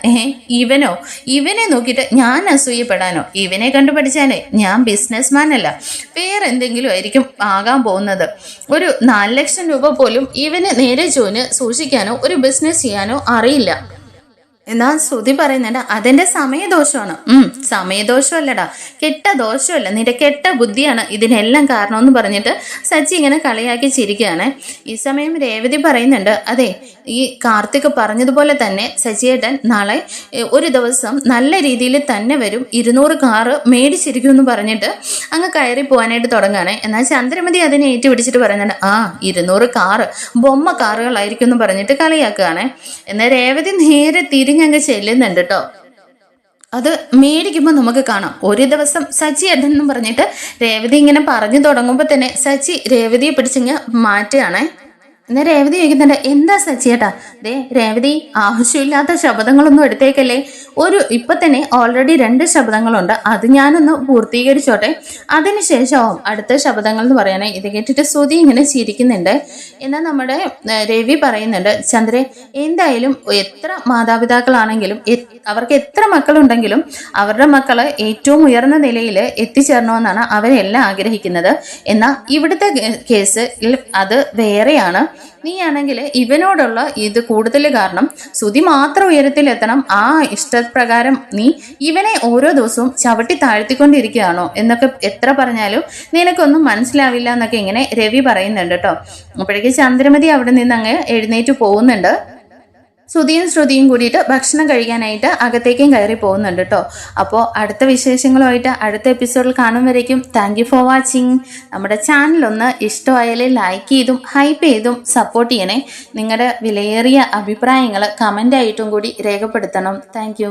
ഇവനെ നോക്കിയിട്ട് ഞാൻ അസൂയപ്പെടാനോ, ഇവനെ കണ്ടുപഠിച്ചാലേ ഞാൻ ബിസിനസ്മാൻ അല്ല, വേറെ എന്തെങ്കിലും ആയിരിക്കും ആകാൻ പോകുന്നത്. ഒരു 4 ലക്ഷം രൂപ പോലും ഇവന് നേരെ ചോന് സൂക്ഷിക്കാനോ ഒരു ബിസിനസ് ചെയ്യാനോ അറിയില്ല. എന്നാ ശ്രുതി പറയുന്നുണ്ട്, അതെന്റെ സമയദോഷമാണ്. സമയദോഷമല്ലടാ, കെട്ട ദോഷമല്ല, നിന്റെ കെട്ട ബുദ്ധിയാണ് ഇതിനെല്ലാം കാരണമെന്ന് പറഞ്ഞിട്ട് സച്ചി ഇങ്ങനെ കളിയാക്കി ചിരിക്കുകയാണ്. ഈ സമയം രേവതി പറയുന്നുണ്ട്, അതെ ഈ കാർത്തിക് പറഞ്ഞതുപോലെ തന്നെ സച്ചിയേട്ടൻ നാളെ ഒരു ദിവസം നല്ല രീതിയിൽ തന്നെ വരും, 200 കാറ് മേടിച്ചിരിക്കും എന്ന് പറഞ്ഞിട്ട് അങ്ങ് കയറി പോകാനായിട്ട് തുടങ്ങുകയാണ്. എന്നാൽ ചന്ദ്രമതി അതിനെ ഏറ്റുപിടിച്ചിട്ട് പറയുന്നുണ്ട്, 200 കാറ് ബൊമ്മ കാറുകളായിരിക്കും എന്ന് പറഞ്ഞിട്ട് കളിയാക്കുകയാണ്. എന്നാൽ രേവതി നേരെ തിരിഞ്ഞങ്ങ് ചെല്ലുന്നുണ്ട് കേട്ടോ. അത് മേടിക്കുമ്പോൾ നമുക്ക് കാണാം. ഒരു ദിവസം സച്ചി എന്നും പറഞ്ഞിട്ട് രേവതി ഇങ്ങനെ പറഞ്ഞു തുടങ്ങുമ്പോൾ തന്നെ സച്ചി രേവതിയെ പിടിച്ചിങ്ങ് മാറ്റുകയാണേ. എന്നാൽ രേവതി ചോദിക്കുന്നുണ്ട്, എന്താ സച്ചിയേട്ടാ, രേവതി ആവശ്യമില്ലാത്ത ശബ്ദങ്ങളൊന്നും എടുത്തേക്കല്ലേ, ഇപ്പൊ തന്നെ ഓൾറെഡി 2 ശബ്ദങ്ങളുണ്ട്, അത് ഞാനൊന്ന് പൂർത്തീകരിച്ചോട്ടെ, അതിനുശേഷമാവും അടുത്ത ശബ്ദങ്ങൾ എന്ന് പറയണേ. ഇത് കേട്ടിട്ട് ശ്രുതി ഇങ്ങനെ ചിരിക്കുന്നുണ്ട്. എന്നാൽ നമ്മുടെ രവി പറയുന്നുണ്ട്, ചന്ദ്രേ എന്തായാലും എത്ര മാതാപിതാക്കളാണെങ്കിലും അവർക്ക് എത്ര മക്കളുണ്ടെങ്കിലും അവരുടെ മക്കള് ഏറ്റവും ഉയർന്ന നിലയിൽ എത്തിച്ചേരണമെന്നാണ് അവരെല്ലാം ആഗ്രഹിക്കുന്നത്. എന്നാൽ ഇവിടുത്തെ കേസ് അത് വേറെയാണ്. നീയാണെങ്കിൽ ഇവനോടുള്ള ഇത് കൂടുതൽ കാരണം ശ്രുതി മാത്രം ഉയരത്തിലെത്തണം, ആ ഇഷ്ടപ്രകാരം നീ ഇവനെ ഓരോ ദിവസവും ചവിട്ടി താഴ്ത്തിക്കൊണ്ടിരിക്കുകയാണോ എന്നൊക്കെ എത്ര പറഞ്ഞാലും നിനക്കൊന്നും മനസ്സിലാവില്ല എന്നൊക്കെ ഇങ്ങനെ രവി പറയുന്നുണ്ട് കേട്ടോ. അപ്പോഴേക്ക് ചന്ദ്രമതി അവിടെ നിന്ന് അങ്ങ് എഴുന്നേറ്റ് പോകുന്നുണ്ട്. ശ്രുതിയും കൂടിയിട്ട് ഭക്ഷണം കഴിക്കാനായിട്ട് അകത്തേക്കും കയറി പോകുന്നുണ്ട് കേട്ടോ. അപ്പോൾ അടുത്ത വിശേഷങ്ങളുമായിട്ട് അടുത്ത എപ്പിസോഡിൽ കാണും വരേക്കും താങ്ക് യു ഫോർ വാച്ചിങ്. നമ്മുടെ ചാനലൊന്ന് ഇഷ്ടമായാലേ ലൈക്ക് ചെയ്തും ഹൈപ്പ് ചെയ്തും സപ്പോർട്ട് ചെയ്യണേ. നിങ്ങളുടെ വിലയേറിയ അഭിപ്രായങ്ങൾ കമൻ്റായിട്ടും കൂടി രേഖപ്പെടുത്തണം. താങ്ക്